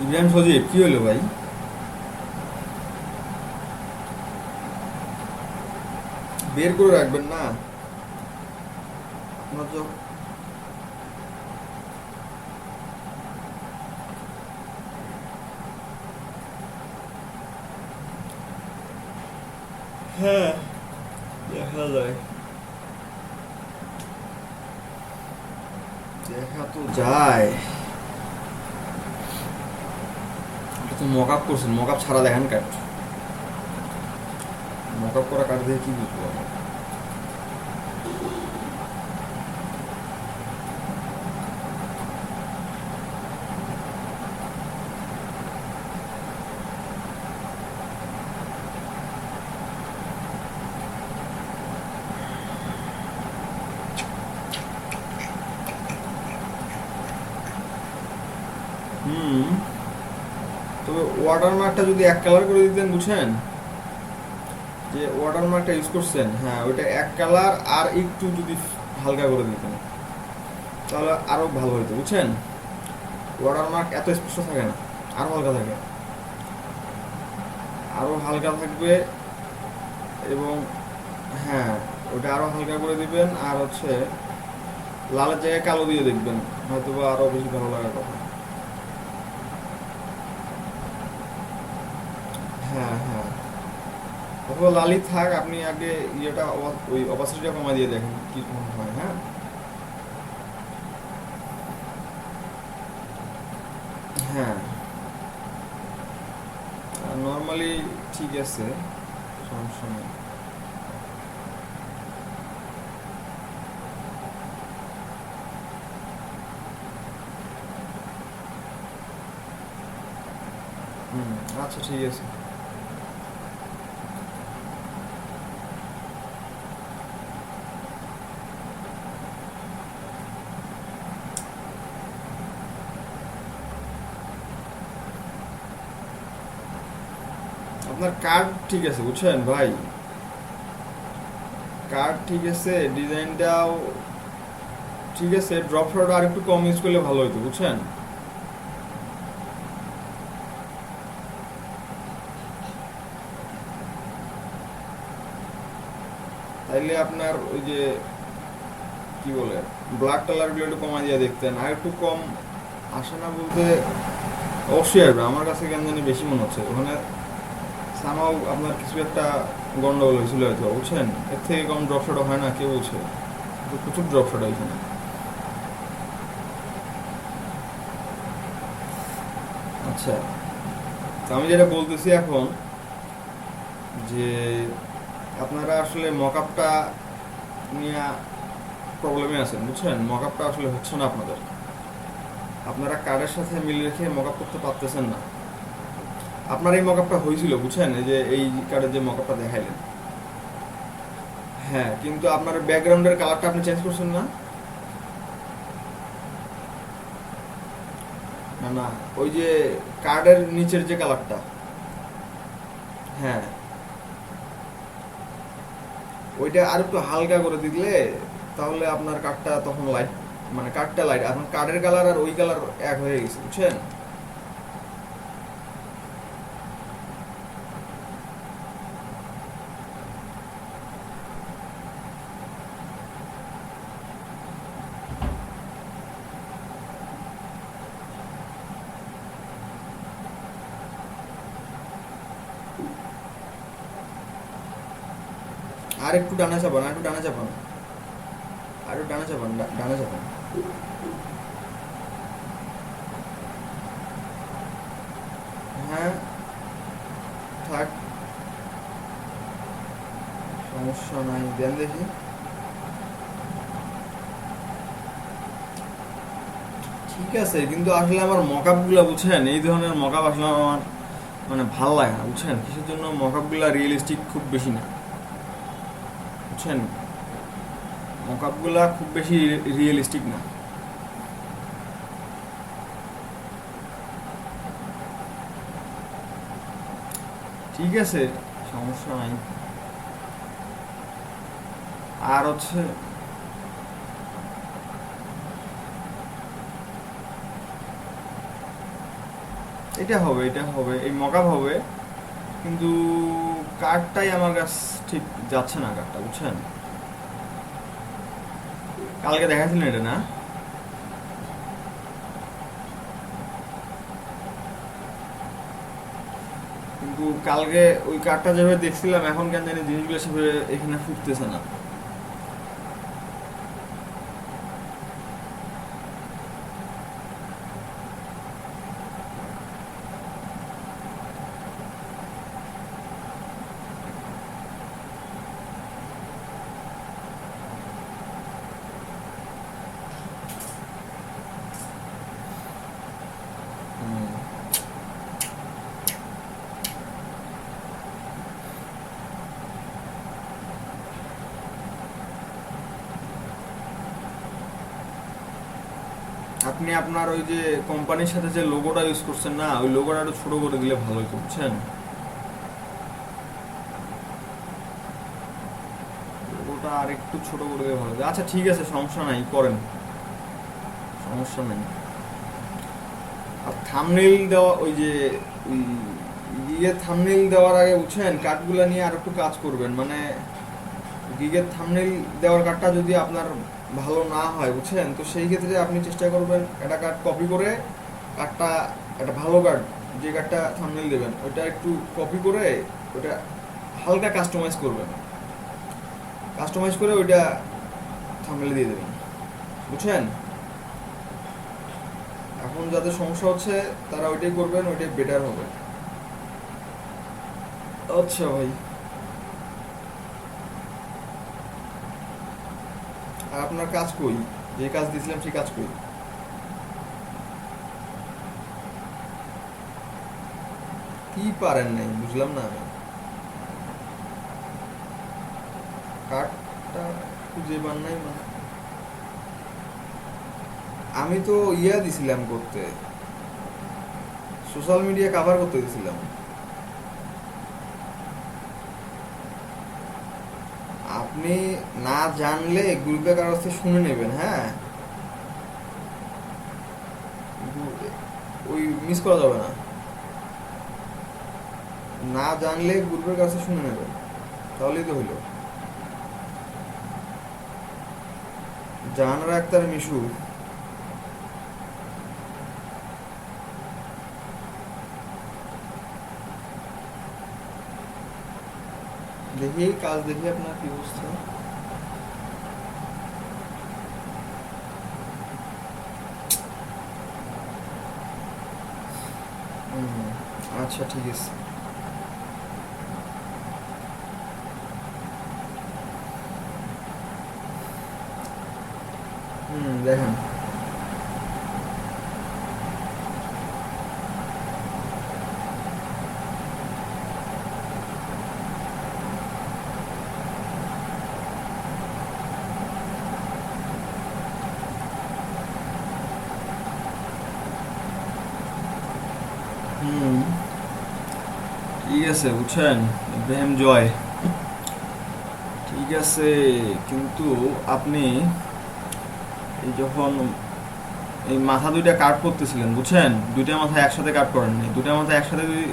ইব্রাহিম সজীব কি হলো ভাই? বের করে রাখবেন না আপনার তো। হ্যাঁ, দেখা যায়, দেখা তো যায়। আপনি তো মক আপ করছেন, মক আপ ছাড়া দেখেন কাট, মক আপ করা কাট দিয়ে কি বুঝবো আমরা? হুম, তবে ওয়াটারমার্কটা যদি এক কালার করে দিতেন, বুঝছেন, যে ওয়াটারমার্কটা ইউজ করছেন, হ্যাঁ ওইটা এক কালার আর একটু যদি হালকা করে দিতেন তাহলে আরো ভালো হতো, বুঝছেন। ওয়াটারমার্ক এত স্পষ্ট থাকে না, আরো হালকা থাকে, আরো হালকা থাকবে। এবং হ্যাঁ, ওটা আরো হালকা করে দিবেন, আর হচ্ছে লালের জায়গায় কালো দিয়ে দেখবেন, হয়তো বা আরো বেশি ভালো লাগার কথা। হ্যাঁ হ্যাঁ, অথবা লালি থাক, আপনি আগে ইয়েটা ওই অপাসিটিটা কমা দিয়ে দেখেন কি রকম হয়। হ্যাঁ হ্যাঁ, নর্মালি ঠিক আছে, সমস্যা নেই। হুম, আচ্ছা ঠিক আছে। আপনার কার্ড ঠিক আছে, বুঝছেন ভাই, কার্ড ঠিক আছে, ডিজাইনটাও ঠিক আছে, ড্রপ শট আর একটু কম ইউজ করলে ভালো হতো, বুঝছেন। তাইলে আপনার ওই যে কি বলে ব্ল্যাক কালারগুলো একটু কমা দিয়ে দেখতেন, আর একটু কম আসে না বলতে, অবশ্যই আসবে, আমার কাছে কেন জানি বেশি মনে হচ্ছে ওখানে সামাও আপনার কিছু একটা গন্ডগোল হয়েছিল হয়তো, বুঝছেন। এর থেকে কম ড্রপ শট হয় না, কেউ বুঝছে, কিন্তু প্রচুর ড্রপ শট এখানে। আচ্ছা, তো আমি যেটা বলতেছি এখন, যে আপনারা আসলে মকআপটা নিয়ে প্রবলেমে আছেন, বুঝছেন, মকআপটা আসলে হচ্ছে না আপনাদের, আপনারা কার্ডের সাথে মিল রেখে মকআপ করতে পারতেছেন না। আপনার এই মকআপটা হয়েছিল, বুঝছেন, এই যে এই কার্ডের যে মকআপটা দেখাইলেন, হ্যাঁ, কিন্তু আপনার ব্যাকগ্রাউন্ডের কালারটা আপনি চেঞ্জ করছেন না। না না, ওই যে কার্ডের নিচের যে কালারটা, হ্যাঁ, ওইটা আর একটু হালকা করে দিলে তাহলে আপনার কার্ডটা তখন লাইট, মানে কার্ডটা লাইট, এখন কার্ডের কালার আর ওই কালার এক হয়ে গেছে, বুঝছেন। আর একটু ডানা চাপান, আর একটু ডানা চাপান, আর একটু ডানা চাপান, ডানা চাপান। হ্যাঁ, থাক, সমস্যা নাই, দেন দেখি। ঠিক আছে, কিন্তু আসলে আমার মকআপ গুলা, বুঝছেন, এই ধরনের মকআপ আসলে আমার মানে ভাল লাগে না, বুঝছেন, কিসের জন্য মকআপ গুলা রিয়েলিস্টিক খুব বেশি না, বুঝছেন, মকআপ গুলা খুব বেশি রিয়েলিস্টিক না। ঠিক আছে, সমস্যা নাই। আর হচ্ছে, এটা হবে, এই মকআপ হবে, কিন্তু কার্ডটাই আমার কাছে ঠিক যাচ্ছে না, কার্ডটা বুঝছেন। কালকে দেখাচ্ছিলেন এটা না? কিন্তু কালকে ওই কার্ডটা যেভাবে দেখছিলাম, এখন কেন জানি জিনিসগুলো সেভাবে এখানে ফুটতেছে না। হুম। আপনি আপনার ওই যে কোম্পানির সাথে যে লোগোটা ইউজ করছেন না, ওই লোগোটা একটু ছোট করে দিলে ভালো হতো বুঝছেন। লোগোটা আর একটু ছোট করে দিলে ভালো হতো। আচ্ছা ঠিক আছে, সমস্যা নাই, করেন, সমস্যা নাই। আর থাম্বনেইল দেওয়া, ওই যে ওই থাম্বনেইল দেওয়ার আগে বুঝছেন কার্ডগুলো নিয়ে আর একটু কাজ করবেন, মানে গিগের থাম্বনেইল দেওয়ার কার্ডটা যদি আপনার ভালো না হয় বুঝছেন, তো সেই ক্ষেত্রে আপনি চেষ্টা করবেন একটা কার্ড কপি করে, কার্ডটা একটা ভালো কার্ড, যে কার্ডটা থাম্বনেইল দেবেন ওটা একটু কপি করে ওটা হালকা কাস্টমাইজ করবেন, কাস্টমাইজ করে ওইটা থাম্বনেইল দিয়ে দেবেন বুঝছেন। এখন যাদের সমস্যা হচ্ছে তারা ওইটাই করবেন, ওইটাই বেটার হবে। আচ্ছা ভাই, আর আপনার কাজ কই, যে কাজ দিয়েছিলাম সেই কাজ কই? কি পারেন নাই বুঝলাম না আমি। কার্ডটা খুঁজে পান নাই মানে? আমি তো ইয়া দিছিলাম করতে, সোশ্যাল মিডিয়া কভার করতে দিছিলাম। আপনি না জানলে গ্রুপে কারোর কাছে শুনে নেবেন, হ্যাঁ, কিন্তু ওই মিস করা যাবে না। না জানলে গ্রুপের কাছে শুনে নেবেন, তাহলেই তো হইলো। জাহানারা আক্তার মিশু। দেখি কাজ, দেখি আপনার কি অবস্থা। হুম, আচ্ছা ঠিক আছে। দেখেন। হুম, ঠিক আছে বুঝছেন, ইব্রাহিম জয়, ঠিক আছে, কিন্তু আপনি এই যখন এই মাথা দুইটা কাট করতেছিলেন বুঝছেন, দুইটা মাথা একসাথে কাট করেননি, দুইটা মাথা একসাথে যদি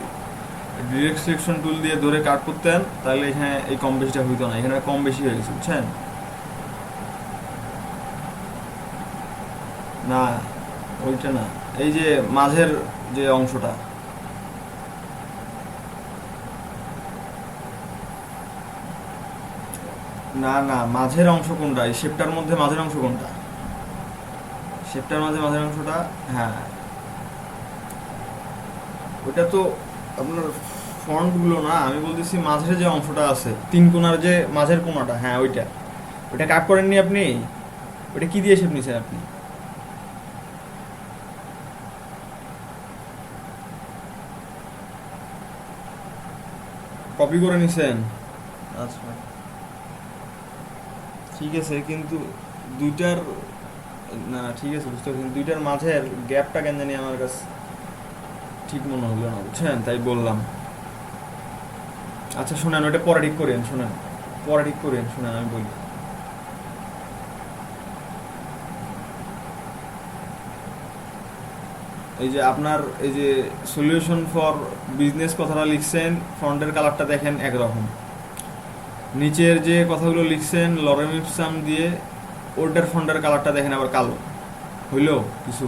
ডিরেক্ট সিলেকশন টুল দিয়ে ধরে কাট করতেন তাহলে এখানে এই কম বেশিটা হইতো না, এখানে কম বেশি হয়ে গেছে বুঝছেন। না, ওইটা না, এই যে মাঝের যে অংশটা। না না, মাঝের অংশ কোনটা, এই শেপটার মধ্যে মাঝের অংশ কোনটা? শেপটার মাঝে মাঝের অংশটা, হ্যাঁ, ওইটা তো আপনার ফন্ট গুলো না, আমি বলতেছি মাঝের যে অংশটা আছে, তিন কোণার যে মাঝের কোণাটা, হ্যাঁ ওইটা, ওইটা কাট করেননি আপনি? ওইটা কি দিয়ে শেপ নিছেন আপনি? কপি করে নিছেন? আচ্ছা ঠিক আছে, কিন্তু দুইটার, না ঠিক আছে বুঝতে পারছি, দুইটার মাঝের গ্যাপটা কেন জানি আমার কাছে ঠিক মনে হলো না বুঝছেন, তাই বললাম। আচ্ছা শোনেন, ওটা পরে ঠিক করেন, শোনেন, পরে ঠিক করেন, শোনেন আমি বলি। এই যে আপনার এই যে সলিউশন ফর বিজনেস কথাটা লিখছেন, ফন্টের কালারটা দেখেন একরকম। নিচের যে কথাগুলো লিখছেন লরেম ইপসাম দিয়ে, ওটার ফন্টের কালারটা দেখেন আবার কালো। হইলো কিছু?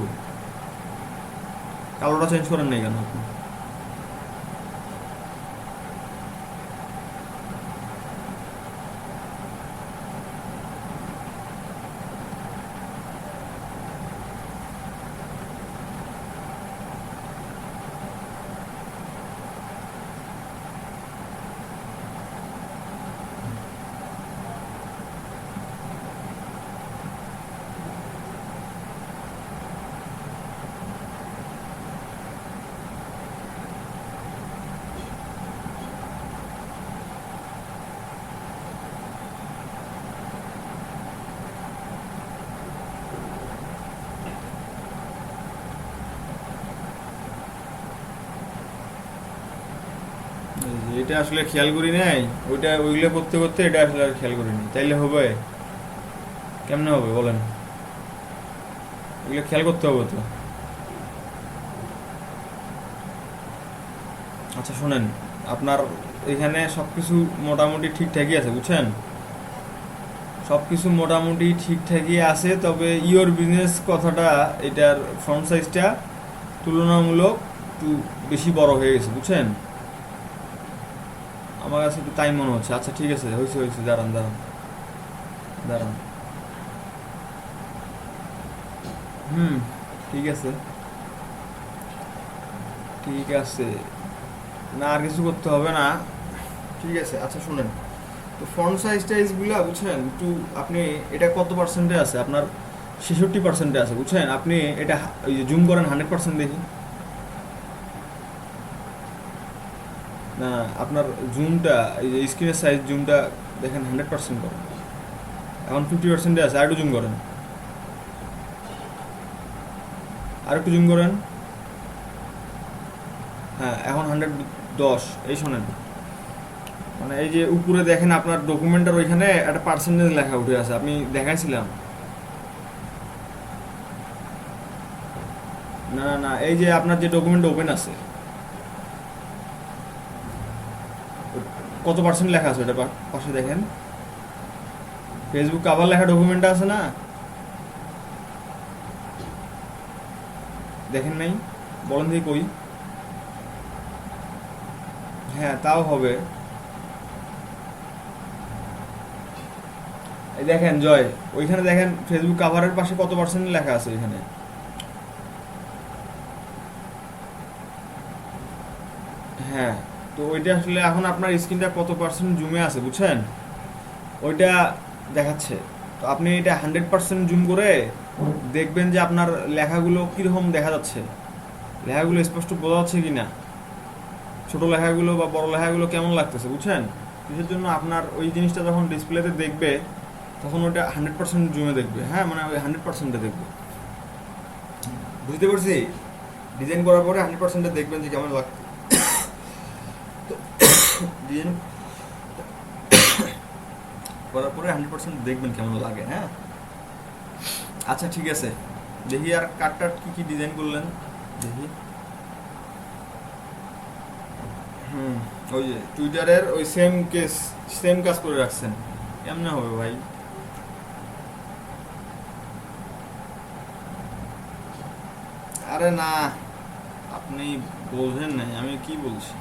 কালোটা চেঞ্জ করেন নাই কেন আপনি? এই যে এটা আসলে খেয়াল করি নাই, ওইটা ওইগুলো করতে করতে এটা আসলে আর খেয়াল করিনি। তাইলে হবে? কেমনে হবে বলেন? ওইগুলো খেয়াল করতে হবে তো। আচ্ছা শোনেন, আপনার এখানে সবকিছু মোটামুটি ঠিকঠাকই আছে বুঝছেন, সবকিছু মোটামুটি ঠিকঠাকই আছে। তবে ইওর বিজনেস কথাটা, এটার ফ্রন্ট সাইজটা তুলনামূলক একটু বেশি বড় হয়ে গেছে বুঝছেন, আমার কাছে একটু তাই মনে হচ্ছে। আচ্ছা ঠিক আছে, হয়েছে হয়েছে, দাঁড়ান দাঁড়ান দাঁড়ান। হুম, ঠিক আছে ঠিক আছে, না আর কিছু করতে হবে না, ঠিক আছে। আচ্ছা শুনেন, তো ফন্ট সাইজ টাইজগুলো বুঝছেন একটু, আপনি এটা কত পার্সেন্টে আছে আপনার? 66% আছে বুঝছেন। আপনি এটা ওই যে জুম করেন 100% দেখি। না আপনার জুমটা, এই যে স্ক্রিনের সাইজ জুমটা দেখেন 100% করেন। এখন 50%-এ আছে, আর একটু জুম করেন, আর একটু জুম করেন। হ্যাঁ এখন 110। এই শোনেন, মানে এই যে উপরে দেখেন আপনার ডকুমেন্টের ওইখানে একটা পার্সেন্টেজ লেখা উঠে আছে, আপনি দেখাইছিলাম। না না না, এই যে আপনার যে ডকুমেন্ট ওপেন আছে, কত পার্সেন্ট লেখা আছে ওটা পাশে দেখেন। ফেসবুক কাভার লেখা ডকুমেন্টটা আছে না, দেখেন নাই? বলেন দেখি কই। হ্যাঁ তাও হবে। এই দেখেন জয়, ওইখানে দেখেন ফেসবুক কাভারের পাশে কত পার্সেন্ট লেখা আছে এখানে। হ্যাঁ, তো ওইটা আসলে এখন আপনার স্ক্রিনটা কত পার্সেন্ট জুমে আছে বুঝছেন, ওইটা দেখাচ্ছে। তো আপনি এটা 100% জুম করে দেখবেন যে আপনার লেখাগুলো কীরকম দেখা যাচ্ছে, লেখাগুলো স্পষ্ট বোঝা যাচ্ছে কি না, ছোট লেখাগুলো বা বড় লেখাগুলো কেমন লাগতেছে বুঝছেন। কিসের জন্য? আপনার ওই জিনিসটা যখন ডিসপ্লেতে দেখবে তখন ওটা 100% জুমে দেখবে। হ্যাঁ মানে ওই 100%-এ দেখবে, বুঝতে পারছি। ডিজাইন করার পরে 100%-এ দেখবেন যে কেমন লাগছে। ডিজাইন করার পরে 100% দেখবেন কেমন লাগে। হ্যাঁ আচ্ছা ঠিক আছে, দেখি আর কাটটার কি কি ডিজাইন করলেন দেখি। হুম, ওই যে টুইটারের ওই সেম কাজ করে রাখছেন, কেমনে হবে ভাই? আরে না, আপনি বোঝেন নাই আমি কি বলছি।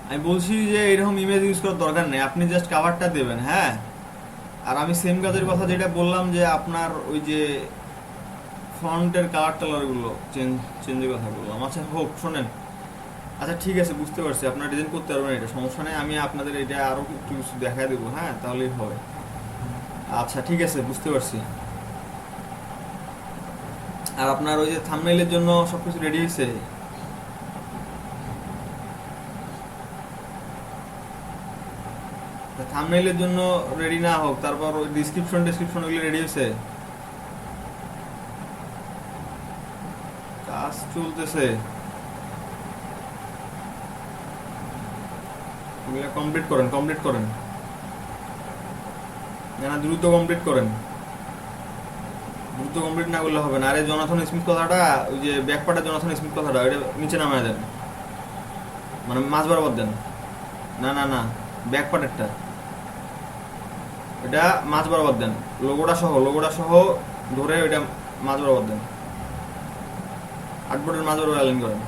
আমি বলছি যে এরকম ইমেজ ইউজ করার দরকার নেই, আপনি জাস্ট কাভারটা দেবেন। হ্যাঁ, আর আমি সেম কাজের কথা যেটা বললাম যে আপনার ওই যে ফন্টের কালার টালারগুলো চেঞ্জের কথা বললাম। আচ্ছা হোক, শোনেন, আচ্ছা ঠিক আছে বুঝতে পারছি আপনার ডিজাইন করতে পারবেন, এটা সমস্যা নেই, আমি আপনাদের এটা আরও একটু কিছু দেখাই দেবো। হ্যাঁ তাহলেই হবে। আচ্ছা ঠিক আছে বুঝতে পারছি। আর আপনার ওই যে থাম্বনেইলের জন্য সবকিছু রেডি হয়েছে? থাম্বনেইলের জন্য রেডি না হোক, তারপর ওই ডেসক্রিপশন ওগুলো রেডি হয়েছে? কাজ চলতেছে, ওগুলো কমপ্লিট করেন, না দ্রুত কমপ্লিট করেন। দ্রুত কমপ্লিট না করলে হবে না। আরে জনাথন স্মিথ কথাটা, ওই যে ব্যাকপার্টের জনাথন স্মিথ কথাটা, ওইটা নিচে নামায় দেন, মানে মাঝ বরাবর দেন। না না না, ব্যাকপার্টেরটা, এটা মাঝ বরাবর দেন, লোগোটা সহ ধরে ওইটা মাঝ বরাবর দেন, আর্টবোর্ডের মাঝ বরাবর অ্যালাইন করেন।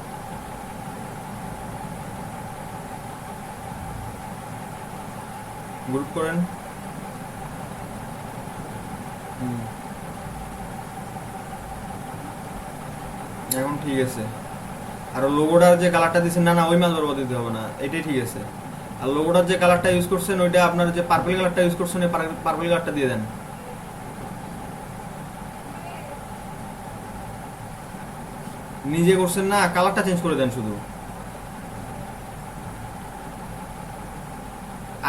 গ্রুপ করেন। এখন ঠিক আছে। আর লোগোটার যে কালারটা দিচ্ছেন, না না ওই মাছ বরাবর দিতে হবে না, এটাই ঠিক আছে। আর লোগোটার যে কালারটা ইউজ করছেন, ওইটা আপনার যে পার্পল কালারটা ইউজ করছেন, এই পার্পল কালারটা দিয়ে দেন। নিজে করছেন না, কালারটা চেঞ্জ করে দেন শুধু।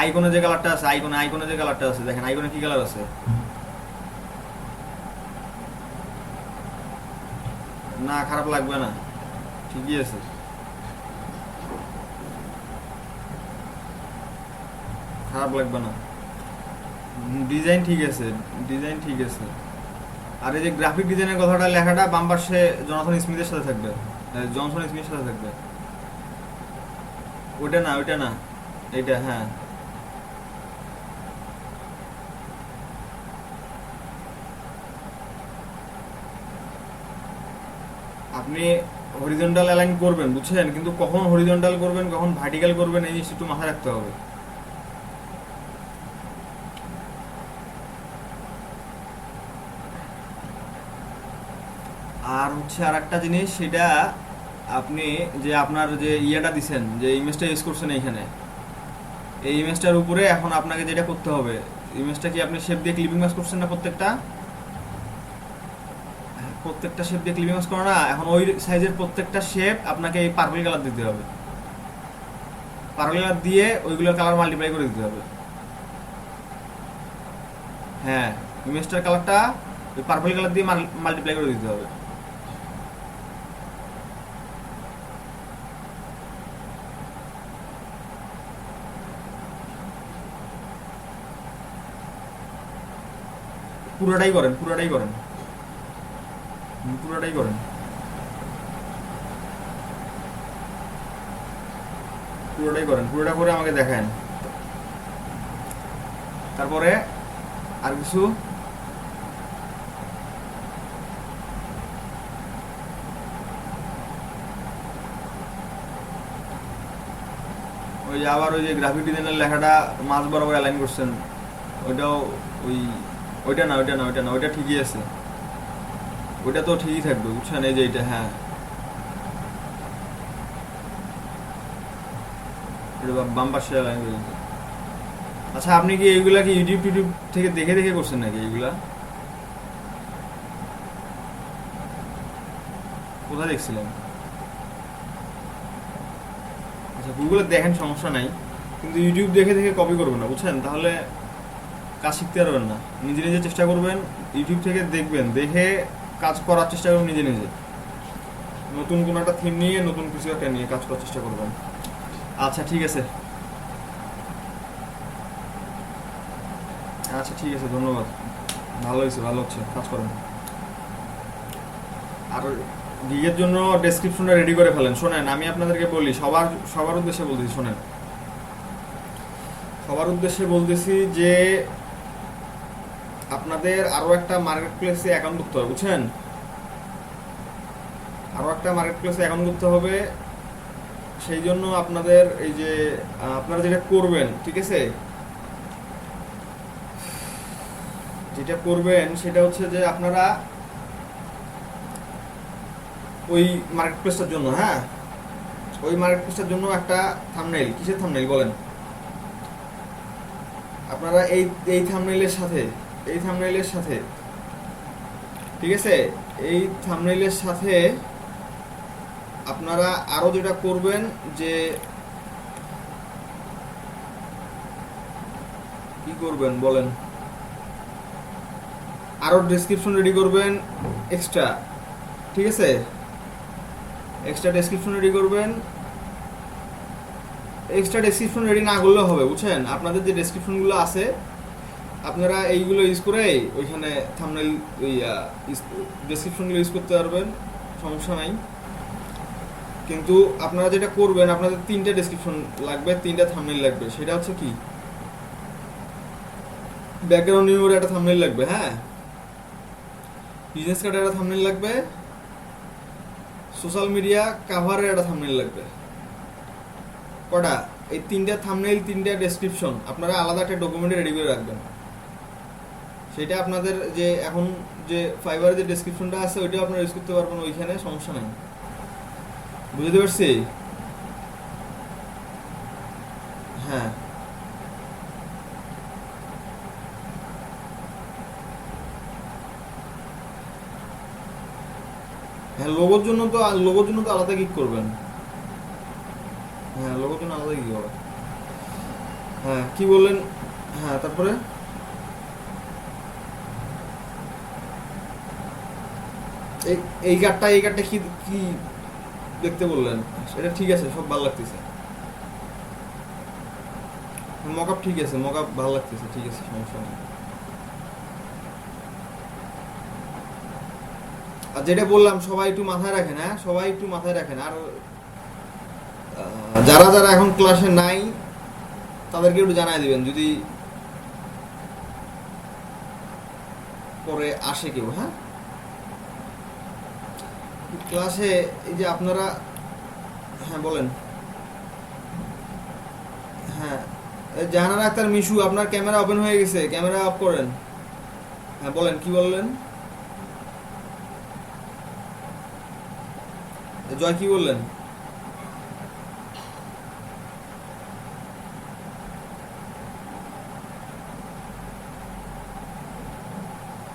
আইকনে যে কালারটা আছে, আইকনে যে কালারটা আছে, দেখেন আইকনে কি কালার আছে। না খারাপ লাগবে না, ঠিকই আছে। খারাপ লাগবে না, ডিজাইন ঠিক আছে, ডিজাইন ঠিক আছে। আর এই যে গ্রাফিক ডিজাইনের কথাটা, লেখাটা বাম পাশে জনসন স্মিথের সাথে থাকবে, জনসন স্মিথের সাথে থাকবে। ওইটা না, ওইটা না, এইটা, হ্যাঁ। আপনি হরিজন্টাল অ্যালাইন করবেন, বুঝছেন, কিন্তু কখন হরিজন্টাল করবেন কখন ভার্টিক্যাল করবেন এই জিনিসটা একটু মাথায় রাখতে হবে। আর হচ্ছে আর একটা জিনিস, সেটা আপনি যে আপনার যে ইয়েটা দিচ্ছেন, যে ইমেজটা ইউজ করছেন এইখানে, এই ইমেজটার উপরে এখন আপনাকে যেটা করতে হবে, ইমেজটা কি আপনি শেপ দিয়ে ক্লিপিং মাস্ক করছেন না প্রত্যেকটা, প্রত্যেকটা শেপ দিয়ে ক্লিপিং মাস্ক করো না, এখন ওই সাইজের প্রত্যেকটা শেপ আপনাকে এই পার্পল কালার দিতে হবে। পার্পল কালার দিয়ে ওইগুলোর কালার মাল্টিপ্লাই করে দিতে হবে। হ্যাঁ, ইমেজটার কালারটা ওই পার্পল কালার দিয়ে মাল্টিপ্লাই করে দিতে হবে। পুরোটাই করেন, পুরোটাই করেন, পুরোটাই করেন, পুরোটাই করেন, পুরোটা করে আমাকে দেখান। তারপরে আর কিছু, ওই আবার ওই যে গ্রাফিক ডিজাইনের লেখাটা মাঝ বরাবর অ্যালাইন করছেন, ওইটাও ওই, ওইটা না, ওইটা না, ওইটা না, ওইটা ঠিকই আছে, ওইটা তো ঠিকই থাকবে, বুঝছেন, এই যে এইটা, হ্যাঁ, এটা বাম পাশে অ্যালাইন করে দিতে। আচ্ছা, আপনি কি এইগুলা কি ইউটিউব টিউটিউব থেকে দেখে দেখে করছেন নাকি? এইগুলা কোথায় দেখছিলেন? আচ্ছা, গুগলে দেখেন, সমস্যা নাই, কিন্তু ইউটিউব দেখে দেখে কপি করবেন না, বুঝছেন, তাহলে কাজ শিখতে পারবেন না। নিজে নিজে চেষ্টা করবেন, ইউটিউব থেকে দেখবেন, দেখে কাজ করার চেষ্টা করবেন নিজে নিজে। নতুন কোনো একটা থিম নিয়ে, নতুন কিছু একটা নিয়ে কাজ করার চেষ্টা করবেন। আচ্ছা ঠিক আছে, আচ্ছা ঠিক আছে, ধন্যবাদ। ভালো হয়েছে, ভালো হচ্ছে, কাজ করেন। আর গিগের জন্য ডেসক্রিপশনটা রেডি করে ফেলেন। শোনেন, আমি আপনাদেরকে বলি, সবার সবার উদ্দেশ্যে বলতেছি, শোনেন, সবার উদ্দেশ্যে বলতেছি যে আপনাদের আরও একটা মার্কেট প্লেসে অ্যাকাউন্ট করতে হবে, বুঝছেন, আরও একটা মার্কেট প্লেসে অ্যাকাউন্ট করতে হবে। সেই জন্য আপনাদের এই যে আপনারা যেটা করবেন, ঠিক আছে, যেটা করবেন সেটা হচ্ছে যে আপনারা ওই মার্কেট প্লেসটার জন্য, হ্যাঁ, ওই মার্কেট প্লেসটার জন্য একটা থাম্বনেইল, কিসের থাম্বনেইল বলেন আপনারা, এই এই থাম্বনেইলের সাথে, এই থাম্বনেইলের সাথে, ঠিক আছে, এই থাম্বনেইলের সাথে আপনারা আরো যেটা করবেন যে কি করবেন বলেন, আরো ডেসক্রিপশন রেডি করবেন এক্সট্রা, ঠিক আছে, এক্সট্রা ডেসক্রিপশন রেডি করবেন। এক্সট্রা ডেসক্রিপশন রেডি না করলেও হবে, বুঝছেন, আপনাদের যে ডেসক্রিপশনগুলো আছে আপনারা এইগুলো ইউজ করে ওইখানে থাম্বনেল ওই ডেসক্রিপশনগুলো ইউজ করতে পারবেন, সমস্যা নাই। কিন্তু আপনারা যেটা করবেন, আপনাদের 3টা ডেসক্রিপশন লাগবে, 3টা থাম্বনেল লাগবে। সেটা হচ্ছে কি, ব্যাকগ্রাউন্ড নিউর একটা থাম্বনেল লাগবে, হ্যাঁ, বিজনেস কার্ডের একটা থাম্বনেল লাগবে, সোশ্যাল মিডিয়া কাভারের একটা থাম্বনেল লাগবে। কটা? এই 3টা থাম্বনেল, 3টা ডেসক্রিপশন আপনারা আলাদা একটা ডকুমেন্টে রেডি করে রাখবেন। সেটা আপনাদের যে এখন যে ফাইবারের যে ডেসক্রিপশনটা আছে ওইটাও আপনারা ইউজ করতে পারবেন ওইখানে, সমস্যা নাই। বুঝতে পারছি? হ্যাঁ হ্যাঁ, লোগোর জন্য তো আলাদা গিগ করবেন। হ্যাঁ, লোগোর জন্য আলাদা গিগ হবে। হ্যাঁ, কি বললেন? হ্যাঁ, তারপরে এই এই কার্ডটা কি কি দেখতে বললেন? সেটা ঠিক আছে, সব ভালো লাগতেছে। মকআপ ঠিক আছে, মকআপ ভালো লাগতেছে, ঠিক আছে, সমস্যা নেই। আর যেটা বললাম সবাই একটু মাথায় রাখেন, হ্যাঁ, সবাই একটু মাথায় রাখেন। আর যারা যারা এখন ক্লাসে নাই তাদেরকে একটু জানাই দিবেন যদি পরে আসে কেউ, হ্যাঁ, ক্লাসে। এই যে আপনারা, হ্যাঁ বলেন। হ্যাঁ, এই জাহানারা আক্তার মিশু, আপনার ক্যামেরা ওপেন হয়ে গেছে, ক্যামেরা অফ করেন। হ্যাঁ বলেন, কি বললেন? জয়, কি বললেন?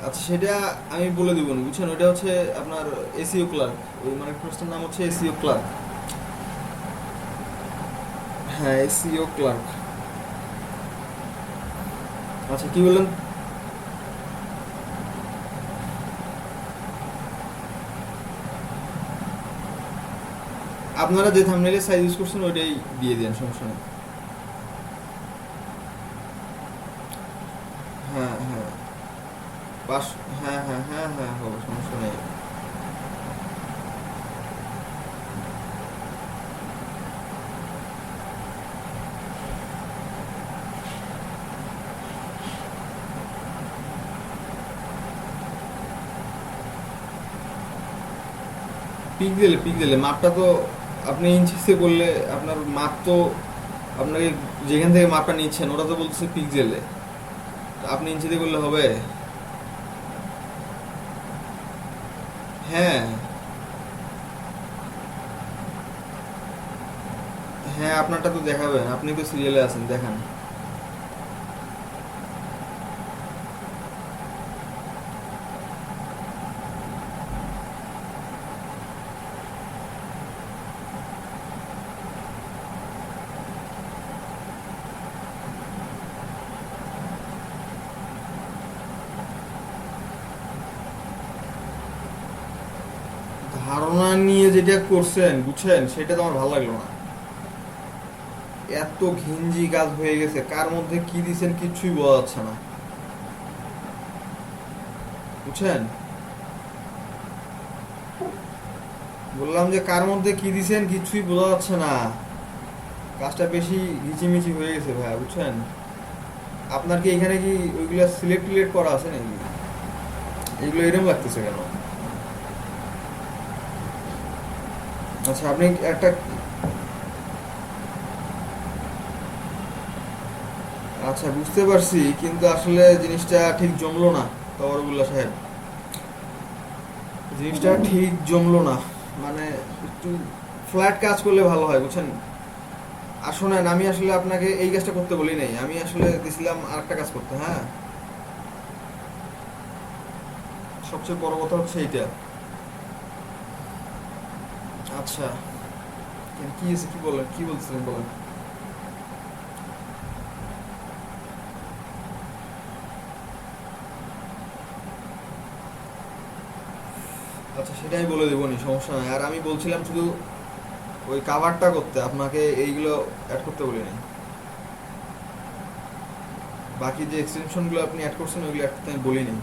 আচ্ছা, সেটা আমি বলে দিব, বুঝছেন? ওইটা হচ্ছে আপনার এসিও ক্লার্ক, ওই মানে কোর্সটার নাম হচ্ছে এসিও ক্লার্ক। হ্যাঁ, এসিও ক্লার্ক। আচ্ছা, কি বললেন? আপনারা যে থাম্বনেলের সাইজ ইউজ করছেন ওইটাই দিয়ে দেন, সমস্যা নেই। হ্যাঁ হ্যাঁ, পাস, হ্যাঁ হ্যাঁ হ্যাঁ হ্যাঁ হবে, সমস্যা নেই। পিক দিলে মাপটা তো আপনি ইঞ্চিসে করলে আপনার মাপ তো আপনাকে যেখান থেকে মাপটা নিচ্ছেন ওটা তো বলতেছে পিক্সেলে, আপনি ইঞ্চিতে করলে হবে? হ্যাঁ হ্যাঁ, আপনারটা তো দেখাবেন, আপনি তো সিরিয়ালে আছেন, দেখান। ধারণা নিয়ে যেটা করছেন, বুঝছেন, সেটা তো আমার ভালো লাগলো না। এত ঘিঞ্জি কাজ হয়ে গেছে, কার মধ্যে কি দিছেন কিচ্ছুই বোঝা যাচ্ছে না, বুঝছেন? বললাম যে কার মধ্যে কি দিছেন কিচ্ছুই বোঝা যাচ্ছে না, কাজটা বেশি ঘিচিমিচি হয়ে গেছে ভাইয়া, বুঝছেন? আপনার কি এখানে কি ওইগুলা সিলেক্ট করা আছে নাকি? এগুলো এরকম লাগতেছে কেন? আচ্ছা, আপনি একটা, আচ্ছা বুঝতে পারছি, কিন্তু আসলে জিনিসটা ঠিক জমলো না তাওয়ারুল্লাহ সাহেব, জিনিসটা ঠিক জমলো না। মানে একটু ফ্ল্যাট কাজ করলে ভালো হয়, বুঝছেন? আর শোনেন, আমি আসলে আপনাকে এই কাজটা করতে বলি নাই, আমি আসলে দিছিলাম আরেকটা কাজ করতে, হ্যাঁ। সবচেয়ে বড় কথা হচ্ছে এইটা। আচ্ছা, কি আছে, কি বলেন, কি বলছিলেন বলেন। আচ্ছা, সেটাই বলে দেবো নি, সমস্যা নাই। আর আমি বলছিলাম শুধু ওই কাভারটা করতে, আপনাকে এইগুলো অ্যাড করতে বলি নাই। বাকি যে এক্সটেনশনগুলো আপনি অ্যাড করছেন ওইগুলো অ্যাড করতে আমি বলিনি,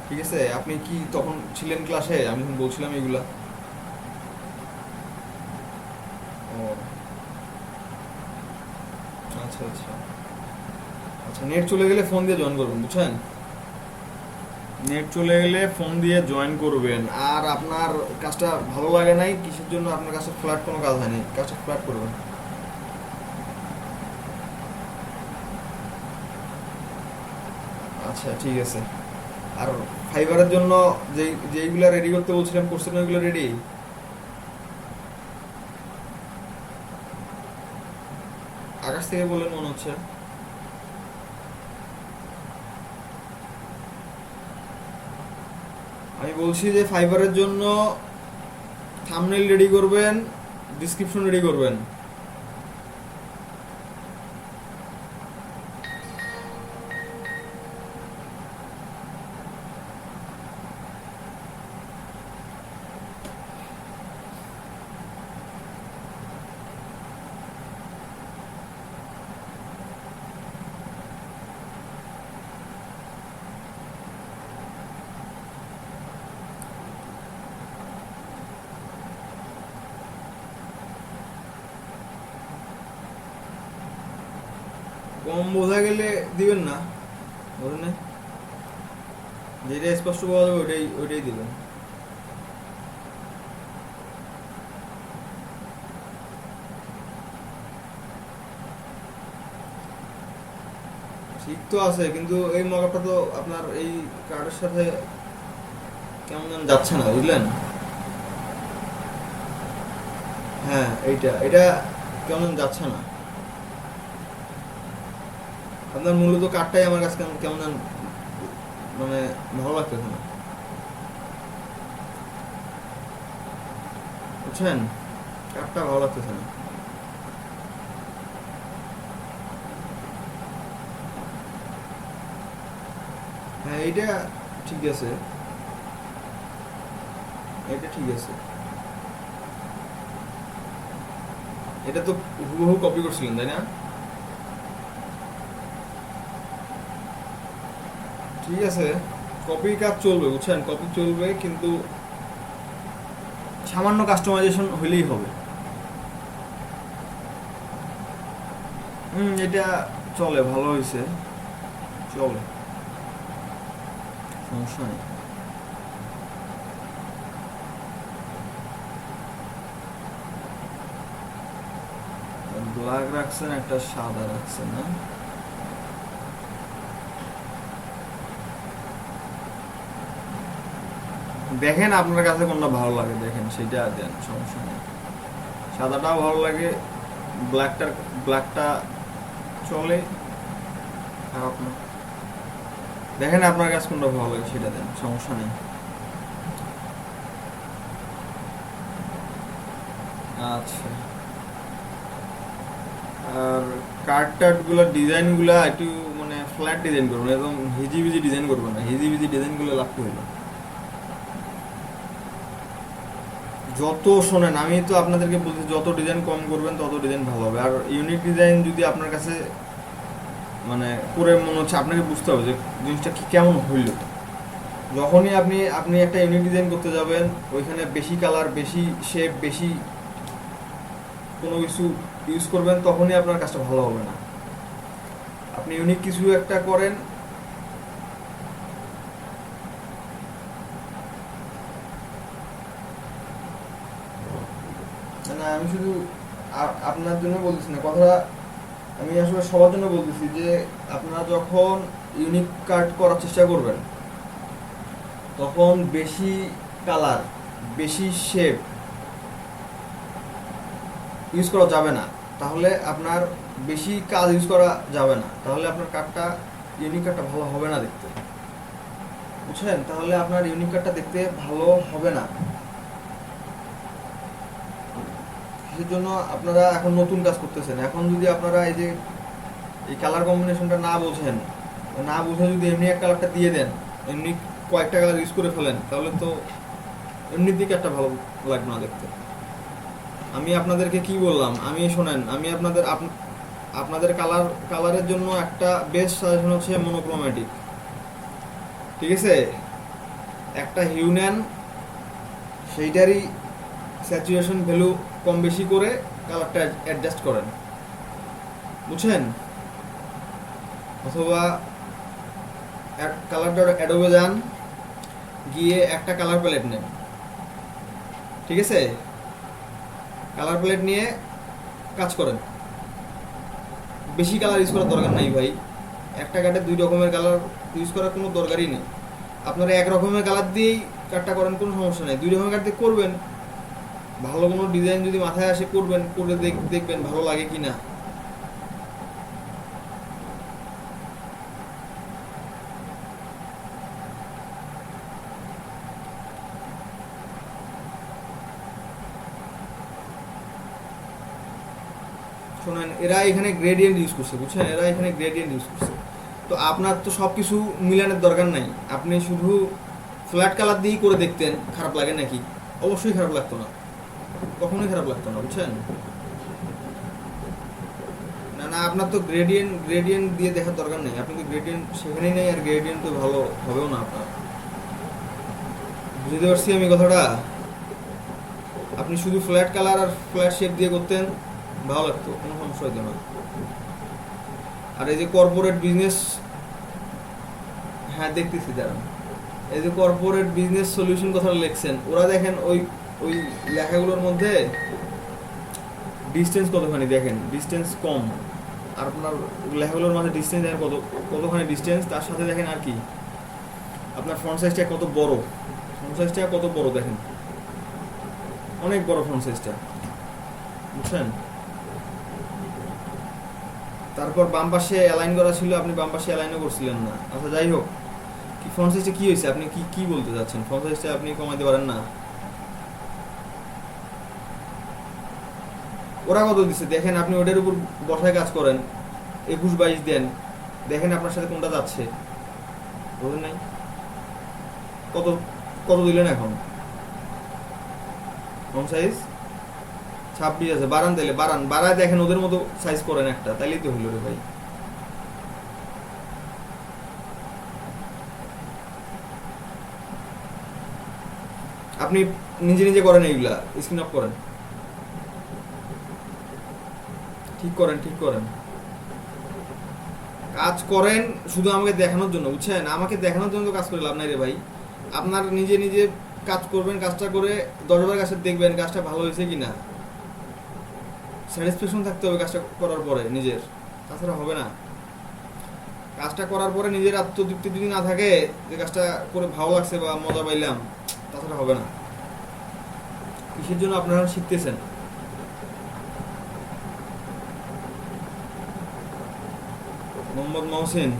ঠিক আছে? আপনি কি তখন ছিলেন ক্লাসে আমি যখন বলছিলাম এগুলা? ও আচ্ছা আচ্ছা আচ্ছা, নেট চলে গেলে ফোন দিয়ে জয়েন করবেন, বুঝছেন? নেট চলে গেলে ফোন দিয়ে জয়েন করবেন। আর আপনার কাজটা ভালো লাগে নাই কিসের জন্য? আপনার কাছে ফ্ল্যাট কোনো কাজ হয়নি, কাজটা ফ্ল্যাট করবেন। আচ্ছা ঠিক আছে। আর ফাইবারের জন্য যেইগুলো রেডি করতে বলছিলাম করছেন ওইগুলো রেডি? আকাশ থেকে বললেন মনে হচ্ছে। আমি বলছি যে ফাইবারের জন্য থাম্বনেল রেডি করবেন, ডিসক্রিপশন রেডি করবেন। কম বোঝা গেলে দিবেন না, বুঝলেন না? যেটা স্পষ্ট বোঝা যাবে ওইটাই ওইটাই দিবেন। ঠিক তো আছে, কিন্তু এই মকআপটা তো আপনার এই কার্ডের সাথে কেমন যেন যাচ্ছে না, বুঝলেন? হ্যাঁ, এইটা এটা কেমন যেন যাচ্ছে না। আপনার মূলত কার্ডটাই আমার কাছে কেমন কেমন যেন মানে ভালো লাগতেছে না, বুঝছেন? কার্ডটা ভালো লাগতেছে না। হ্যাঁ এইটা ঠিক আছে, এটা ঠিক আছে। এটা তো হুবহু কপি করছিলেন তাই না? ঠিক আছে, কপি কাজ চলবে, বুঝছেন? কপি চলবে, কিন্তু সামান্য কাস্টমাইজেশন হইলেই হবে। এটা চলে, ভালো হয়েছে, চলে, সমস্যা নেই। ব্ল্যাক রাখছেন, একটা সাদা রাখছেন না? দেখেন আপনার কাছে কোনটা ভালো লাগে, দেখেন সেটা দেন, সমস্যা নেই। সাদাটাও ভালো লাগে, ব্ল্যাকটার ব্ল্যাকটা চলে, খারাপ না। দেখেন আপনার কাছে কোনটা ভালো লাগে সেটা দেন, সমস্যা নেই। আচ্ছা, আর কার্ড টার্ডগুলোর ডিজাইনগুলো একটু মানে ফ্ল্যাট ডিজাইন করবেন, একদম হিজিবিজি ডিজাইন করবেন না, হিজিবিজি ডিজাইনগুলো লাভ হইলো। যত শোনেন, আমি তো আপনাদেরকে বলছি যত ডিজাইন কম করবেন তত ডিজাইন ভালো হবে। আর ইউনিক ডিজাইন যদি আপনার কাছে মানে করে মনে হচ্ছে, আপনাকে বুঝতে হবে যে জিনিসটা কি কেমন হইল। যখনই আপনি আপনি একটা ইউনিক ডিজাইন করতে যাবেন, ওইখানে বেশি কালার, বেশি শেপ, বেশি কোনো কিছু ইউজ করবেন, তখনই আপনার কাজটা ভালো হবে না। আপনি ইউনিক কিছু একটা করেন। না আমি শুধু আপনার জন্য বলতেছি না কথাটা, আমি আসলে সবার জন্য বলতেছি যে আপনারা যখন ইউনিক কাট করার চেষ্টা করবেন, তখন বেশি কালার, বেশি শেপ ইউজ করা যাবে না। তাহলে আপনার বেশি কাজ ইউজ করা যাবে না, তাহলে আপনার কার্ডটা, ইউনিক কার্ডটা ভালো হবে না দেখতে, বুঝছেন? তাহলে আপনার ইউনিক কার্ডটা দেখতে ভালো হবে না। সেই জন্য আপনারা এখন নতুন কাজ করতেছেন। এখন যদি আপনারা এই যে এই কালার কম্বিনেশনটা না বোঝেন, না বুঝে যদি এমনি এক কালারটা দিয়ে দেন, এমনি কয়েকটা কালার ইউজ করে ফেলেন, তাহলে তো এমনির দিকে একটা ভালো লাগবে না দেখতে। আমি আপনাদেরকে কি বললাম, আমি শোনেন, আমি আপনাদের আপনাদের কালারের জন্য একটা বেস্ট সাজেশন হচ্ছে মনোক্রোম্যাটিক। ঠিক আছে, একটা হিউ নেন, সেইটারই স্যাচুরেশন ভ্যালু কম বেশি করে কালারটা অ্যাডজাস্ট করেন, বুঝছেন? অথবা কালারটা অ্যাডোবে যান, গিয়ে একটা কালার প্যালেট নেন। ঠিক আছে, কালার প্যালেট নিয়ে কাজ করেন। বেশি কালার ইউজ করার দরকার নাই ভাই, একটা কার্ডে 2 রকমের কালার ইউজ করার কোনো দরকারই নেই। আপনারা 1 রকমের কালার দিয়েই কার্ডটা করেন, কোনো সমস্যা নেই। 2 রকমের কার্ড দিয়ে করবেন, ভালো কোনো ডিজাইন যদি মাথায় আসে করবেন, করে দেখবেন ভালো লাগে কি না। শোনেন, এরা এখানে গ্রেডিয়েন্ট ইউজ করছে, বুঝছেন? এরা এখানে গ্রেডিয়েন্ট ইউজ করছে। তো আপনার তো সব কিছু মিলানোর দরকার নাই, আপনি শুধু ফ্ল্যাট কালার দিয়েই করে দেখতেন, খারাপ লাগে নাকি? অবশ্যই খারাপ লাগতো না, কখনোই খারাপ লাগতো না, বুঝছেন? না না, আপনার তো গ্রেডিয়েন্ট দিয়ে দেখার দরকার নেই, আপনি তো গ্রেডিয়েন্ট সেখানেই নেই, আর গ্রেডিয়েন্ট তো ভালো হবেও না আপনার। বুঝতে পারছি আমি কথাটা। আপনি শুধু ফ্ল্যাট কালার আর ফ্ল্যাট শেপ দিয়ে করতেন, ভালো লাগতো, কোনো সমস্যা হতো না। আর এই যে কর্পোরেট বিজনেস, হ্যাঁ দেখতেছি দাঁড়ান, এই যে কর্পোরেট বিজনেস সলিউশন কথাটা লিখছেন, ওরা দেখেন ওই ওই লেখাগুলোর মধ্যে ডিস্টেন্স কতখানি দেখেন, ডিস্টেন্স কম। আর আপনার লেখাগুলোর মাঝে ডিস্টেন্স দেখেন কতখানি ডিস্টেন্স, তার সাথে দেখেন আর কি আপনার ফ্রন্ট সাইজটা কত বড়, ফ্রন্ট সাইজটা কত বড় দেখেন, অনেক বড় ফ্রন্ট সাইজটা, বুঝছেন? তারপর বাম পাশে অ্যালাইন করা ছিল, আপনি বাম পাশে অ্যালাইনও করছিলেন না। আচ্ছা যাই হোক, কি ফ্রন্ট সাইজটা কি হয়েছে, আপনি কি বলতে চাচ্ছেন? ফ্রন্ট সাইজটা আপনি কমাইতে পারেন না? ওরা কত দিচ্ছে দেখেন, আপনি ওটার উপর বসায় কাজ করেন, 21-22 দেন, দেখেন আপনার সাথে কোনটা যাচ্ছে, বুঝলেন নাই? কত কত দিলেন এখন? ফ্রন্ট সাইজ 26 আছে, বাড়ান, তাইলে বাড়ায় দেখেন, ওদের মতো সাইজ করেন একটা, তাইলেই তো হইল রে ভাই। আপনি নিজে নিজে করেন এইগুলা, স্ক্রিন অফ করেন, ঠিক করেন কাজ করেন, শুধু আমাকে দেখানোর জন্য, বুঝছেন? আমাকে দেখানোর জন্য তো কাজ করে লাভ নাই রে ভাই। আপনার নিজে নিজে কাজ করবেন, কাজটা করে 10 বার কাজটা দেখবেন কাজটা ভালো হয়েছে কিনা, স্যাটিসফ্যাকশন থাকতে হবে কাজটা করার পরে নিজের, তাছাড়া হবে না। কাজটা করার পরে নিজের আত্মতৃপ্তি যদি না থাকে যে কাজটা করে ভালো লাগছে বা মজা পাইলাম, তাছাড়া হবে না। কিসের জন্য আপনারা শিখতেছেন? মোহাম্মদ মহসিন,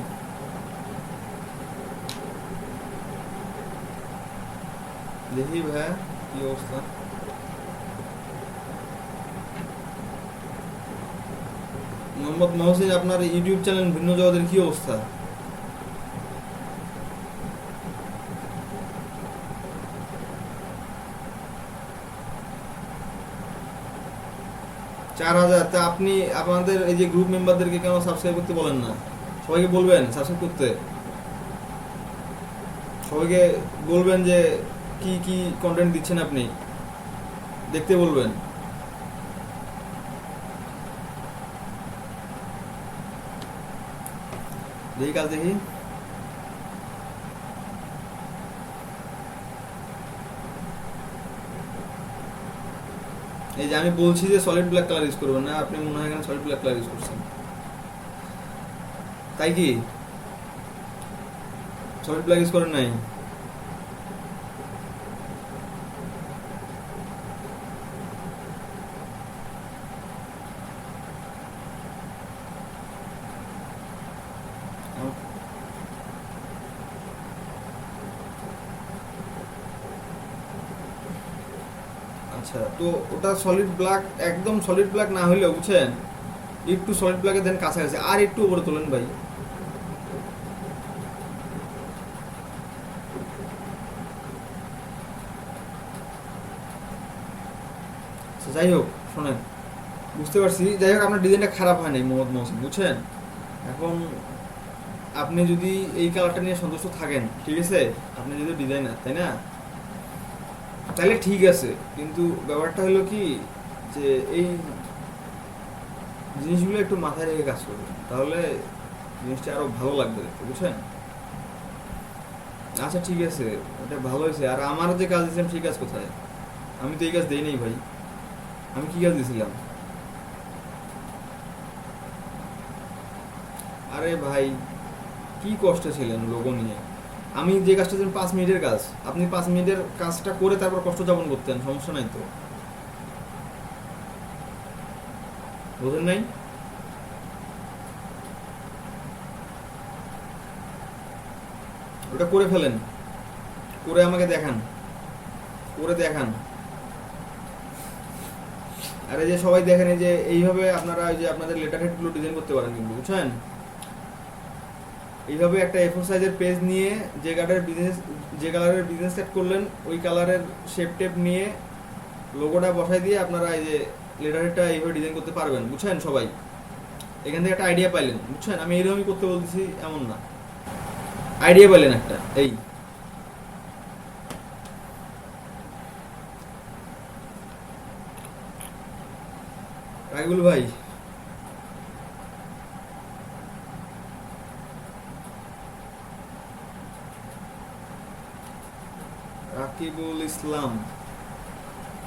দেখি ভাইয়া কি অবস্থা। মোহাম্মদ মহসিন, আপনার ইউটিউব চ্যানেল ভিন্ন জগতের কি অবস্থা? 4000। তা আপনি আপনাদের এই যে গ্রুপ মেম্বারদেরকে কেন সাবস্ক্রাইব করতে বলেন না? সবাইকে বলবেন সাবস্ক্রাইব করতে, সবাইকে বলবেন যে কি কি কন্টেন্ট দিচ্ছেন আপনি, দেখতে বলবেন। দেখি কাজ দেখি। এই যে আমি বলছি যে সলিড ব্ল্যাক কালার ইউজ করবেন না, আপনি মনে হয় এখানে সলিড ব্ল্যাক কালার ইউজ করছেন, তাই কি? সলিড ব্ল্যাক ইউজ করেন নাই? আচ্ছা, তো ওটা সলিড ব্ল্যাক, একদম সলিড ব্ল্যাক না হইলেও বুঝছেন, একটু সলিড ব্ল্যাকে দেন কাছাকাছি, আর একটু উপরে তোলেন ভাই। যাই হোক, শোনেন, বুঝতে পারছি, যাই হোক আপনার ডিজাইনটা খারাপ হয় নাই মোহাম্মদ মহসিন, বুঝছেন। এখন আপনি যদি এই কালারটা নিয়ে সন্তুষ্ট থাকেন, ঠিক আছে, আপনি যদি ডিজাইনার, তাই না, তাহলে ঠিক আছে। কিন্তু ব্যাপারটা হলো কি, যে এই জিনিসগুলো একটু মাথায় রেখে কাজ করবেন, তাহলে জিনিসটা আরো ভালো লাগবে দেখতে, বুঝছেন। আচ্ছা ঠিক আছে, এটা ভালো হয়েছে। আর আমার যে কাজ দিয়েছিলাম সেই কাজ কোথায়? আমি তো এই কাজ দেই নাই ভাই। আমি কি কাজ দিয়েছিলাম? আরে ভাই, কি কষ্ট ছিলেন লোগো নিয়ে। আমি যে কাজটা দিলাম 5 মিনিটের কাজ, আপনি 5 মিনিটের কাজটা করে তারপর কষ্ট যাপন করতেন, সমস্যা নাই তো, বোঝেন নাই? ওটা করে ফেলেন, করে আমাকে দেখান, করে দেখান। আর এই যে সবাই দেখেন, এই যে এইভাবে আপনারা ওই যে আপনাদের লেটার হেডগুলো ডিজাইন করতে পারেন কিন্তু, বুঝছেন। এইভাবে একটা A4 সাইজের পেজ নিয়ে যে কালারের বিজনেস সেট করলেন, ওই কালারের শেপ টেপ নিয়ে লোগোটা বসাই দিয়ে আপনারা এই যে লেটার হেডটা এইভাবে ডিজাইন করতে পারবেন, বুঝছেন সবাই। এখান থেকে একটা আইডিয়া পাইলেন, বুঝছেন। আমি এইরকমই করতে বলতেছি এমন না, আইডিয়া পাইলেন একটা। এই রাকিবুল ভাই, রাকিবুল ইসলাম,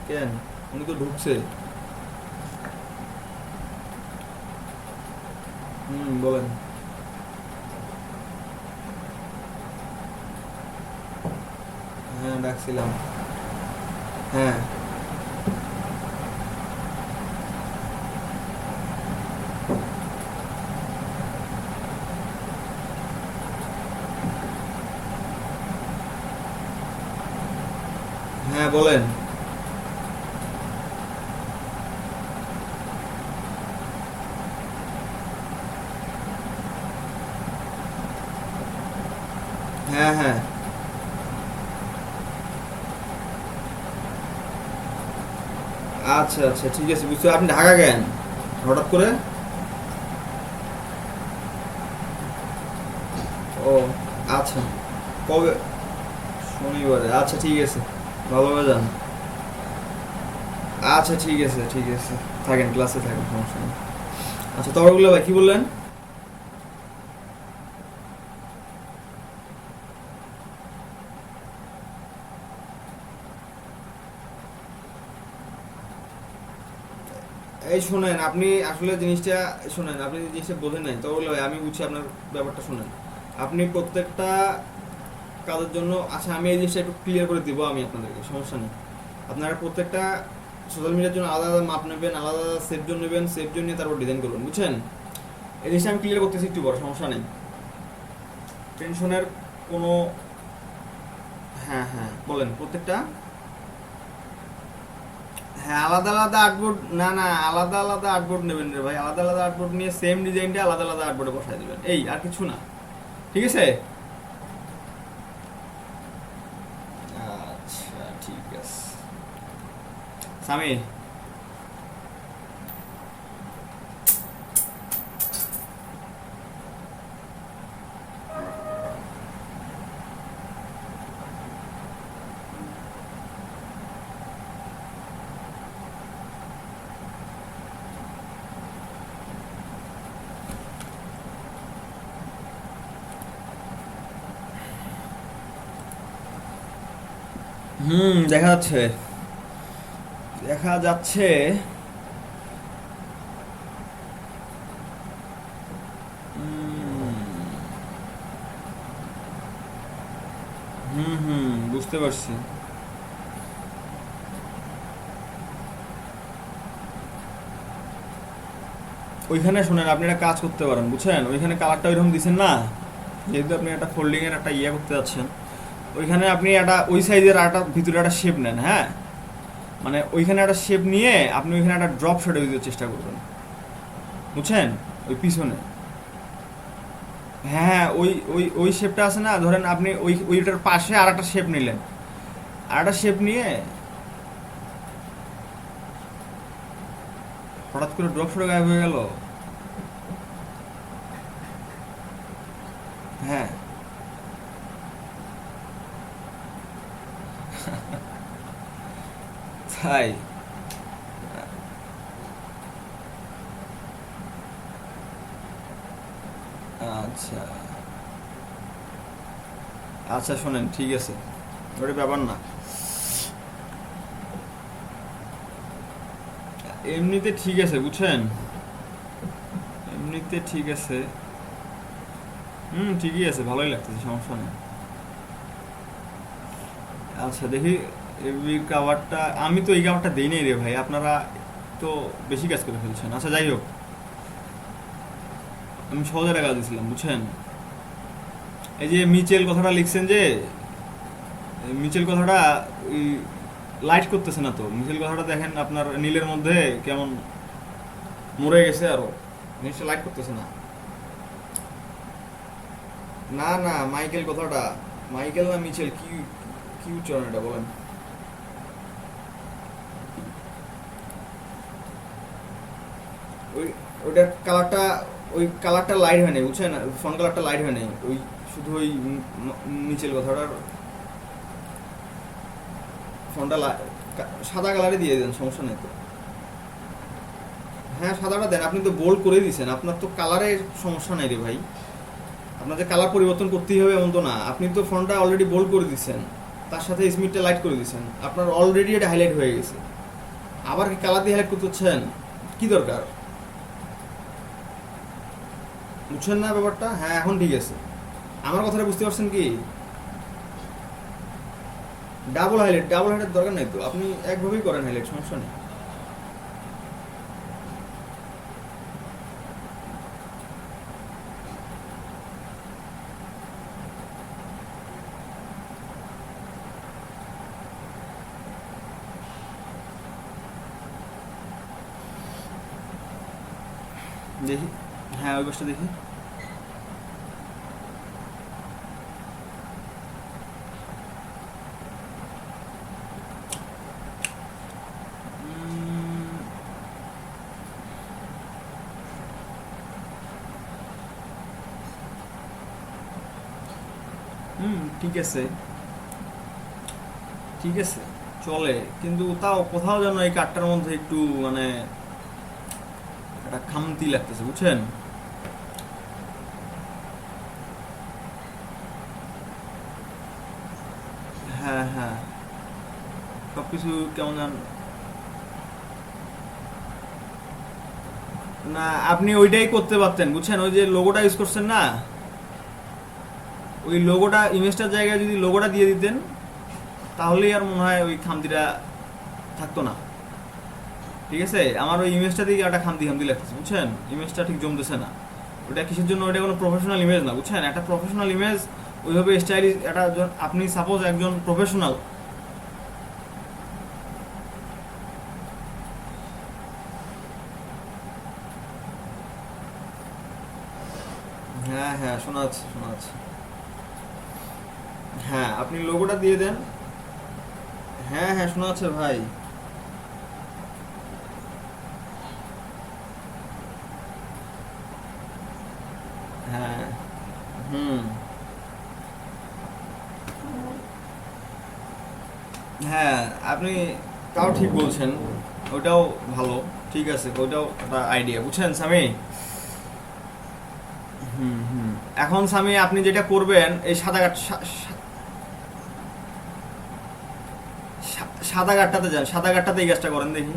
কেন উনি তো ঢুকছে। বলেন। হ্যাঁ ডাকছিলাম। হ্যাঁ হ্যাঁ বলেন। হ্যাঁ হ্যাঁ, আচ্ছা আচ্ছা ঠিক আছে, বুঝতে। আপনি ঢাকা গেন হঠাৎ করে? ও আচ্ছা, কবে? শনিবারে? আচ্ছা ঠিক আছে, ভালোভাবে যান। আচ্ছা ঠিক আছে ঠিক আছে, থাকেন, ক্লাসে থাকেন, সমস্যা নেই। আচ্ছা তরগুলো ভাই কি বললেন? এই শোনেন, আপনি আসলে জিনিসটা শোনেন, আপনি জিনিসটা বোঝেন নাই তরগুলো ভাই, আমি বুঝছি আপনার ব্যাপারটা। শোনেন, আপনি প্রত্যেকটা কাজের জন্য, আচ্ছা আমি এই জিনিসটা একটু ক্লিয়ার করে দিব আমি আপনাদেরকে, সমস্যা নেই। আপনারা প্রত্যেকটা সোশ্যাল মিডিয়ার জন্য আলাদা আলাদা মাপ নেবেন, আলাদা আলাদা সেফ জোন নেবেন, সেফ জোন নিয়ে তারপর ডিজাইন করবেন, বুঝছেন। এই জিনিসটা আমি ক্লিয়ার করতেছি একটু, বড় সমস্যা নেই, টেনশনের কোনো। হ্যাঁ হ্যাঁ বলেন প্রত্যেকটা। হ্যাঁ আলাদা আলাদা আর্টবোর্ড, না না আলাদা আলাদা আর্টবোর্ড নেবেন রে ভাই, আলাদা আলাদা আর্টবোর্ড নিয়ে সেম ডিজাইনটা আলাদা আলাদা আর্টবোর্ডে বসাই দিবেন, এই আর কিছু না, ঠিক আছে। আচ্ছা ঠিক আছে। সামি, দেখা যাচ্ছে, দেখা যাচ্ছে। বুঝতে পারছি। ওইখানে শোনেন, আপনি একটা কাজ করতে পারেন, বুঝছেন। ওইখানে কালারটা ওইরকম দিচ্ছেন না, যেহেতু আপনি একটা ফোল্ডিং এর একটা ইয়ে করতে যাচ্ছেন, ওইখানে আপনি একটা ওই সাইজের একটা ভিতরে একটা শেপ নেন, হ্যাঁ। মানে ওইখানে একটা শেপ নিয়ে আপনি ওইখানে একটা ড্রপ শটে দিতে চেষ্টা করবেন, বুঝছেন, ওই পিছনে। হ্যাঁ হ্যাঁ, ওই ওই ওই শেপটা আছে না, ধরেন আপনি ওইটার পাশে আর একটা শেপ নিলেন, আর একটা শেপ নিয়ে হঠাৎ করে ড্রপ সরে গায়েব হয়ে গেল। হ্যাঁ, তাই? আচ্ছা আচ্ছা, শোনেন, ঠিক আছে, ওটা ব্যাপার না। এমনিতে ঠিক আছে, বুঝছেন, এমনিতে ঠিক আছে। ঠিকই আছে, ভালোই লাগতেছে, সমস্যা নেই। আচ্ছা দেখি, এই কাভারটা আমি তো এই কাভারটা দিই নাই রে ভাই, আপনারা তো বেশি কাজ করে ফেলছেন। আচ্ছা যাই হোক, আমি সহজ একটা কাজ দিয়েছিলাম, বুঝছেন। এই যে মিচেল কথাটা লিখছেন যে, এই মিচেল কথাটা ওই লাইট করতেছে না তো। মিচেল কথাটা দেখেন আপনার নীলের মধ্যে কেমন মরে গেছে, আরো জিনিসটা লাইট করতেছে না। না না, মাইকেল কথাটা, মাইকেল না মিচেল, কি কি উচ্চারণ এটা বলেন? ওই ওইটার কালারটা, ওই কালারটা লাইট হয় নাই, বুঝছেন, ফোন কালারটা লাইট হয় নাই, ওই শুধু ওই নিচের কথাটার ফোনটা সাদা কালারে দিয়ে দেন, সমস্যা নেই তো। হ্যাঁ সাদাটা দেন, আপনি তো বোল্ড করে দিয়েছেন, আপনার তো কালারের সমস্যা নাই রে ভাই। আপনার যে কালার পরিবর্তন করতেই হবে এমন তো না, আপনি তো ফোনটা অলরেডি বোল্ড করে দিয়েছেন, তার সাথে স্মিথটা লাইট করে দিয়েছেন, আপনার অলরেডি এটা হাইলাইট হয়ে গেছে। আবার কি কালার দিয়ে হাইলাইট করতে হচ্ছেন? কি দরকার? বুঝছেন না ব্যাপারটা? হ্যাঁ এখন ঠিক আছে, আমার কথাটা বুঝতে পারছেন কি? ডাবল হাইলাইট, ডাবল হাইলাইট দরকার নেই তো, আপনি একভাবেই করেন হাইলাইট, সমস্যা নেই। দেখি, হ্যাঁ ওই পাশটা দেখি। উম, ঠিক আছে, ঠিক আছে, চলে, কিন্তু তাও কোথাও যেন এই কাঠটার মধ্যে একটু মানে একটা খামতি লাগতেছে, বুঝছেন। হ্যাঁ হ্যাঁ, সবকিছু কেমন যেন। না, আপনি ওইটাই করতে পারতেন, বুঝছেন, ওই যে লোগোটা ইউজ করছেন না, ওই লোগোটা ইমেজটার জায়গায় যদি লোগোটা দিয়ে দিতেন, তাহলেই আর মনে হয় ওই খামতিটা থাকতো না। ঠিক আছে, আমার ওই ইমেজটা দিকে একটা খামতি খামতি লাগতেছে, বুঝছেন, ইমেজটা ঠিক জমতেছে না। ওটা কিসের জন্য? ওটা কোনো প্রফেশনাল ইমেজ না, বুঝছেন, একটা প্রফেশনাল ইমেজ ওইভাবে স্টাইলিশ একটা আপনি সাপোজ একজন প্রফেশনাল। হ্যাঁ হ্যাঁ, শোনা যাচ্ছে শোনা যাচ্ছে। হ্যাঁ আপনি লোগোটা দিয়ে দেন। হ্যাঁ হ্যাঁ, শোনা যাচ্ছে ভাই। হ্যাঁ, হুম, হ্যাঁ আপনি তাও ঠিক বলছেন, ওটাও ভালো, ঠিক আছে, ওটাও একটা আইডিয়া, বুঝছেন সামি। এখন সামি আপনি যেটা করবেন, এই সাদা কাঠ, সাদা কাঠটাতে যান, সাদা কাঠটাতে এই কাজটা করেন দেখি।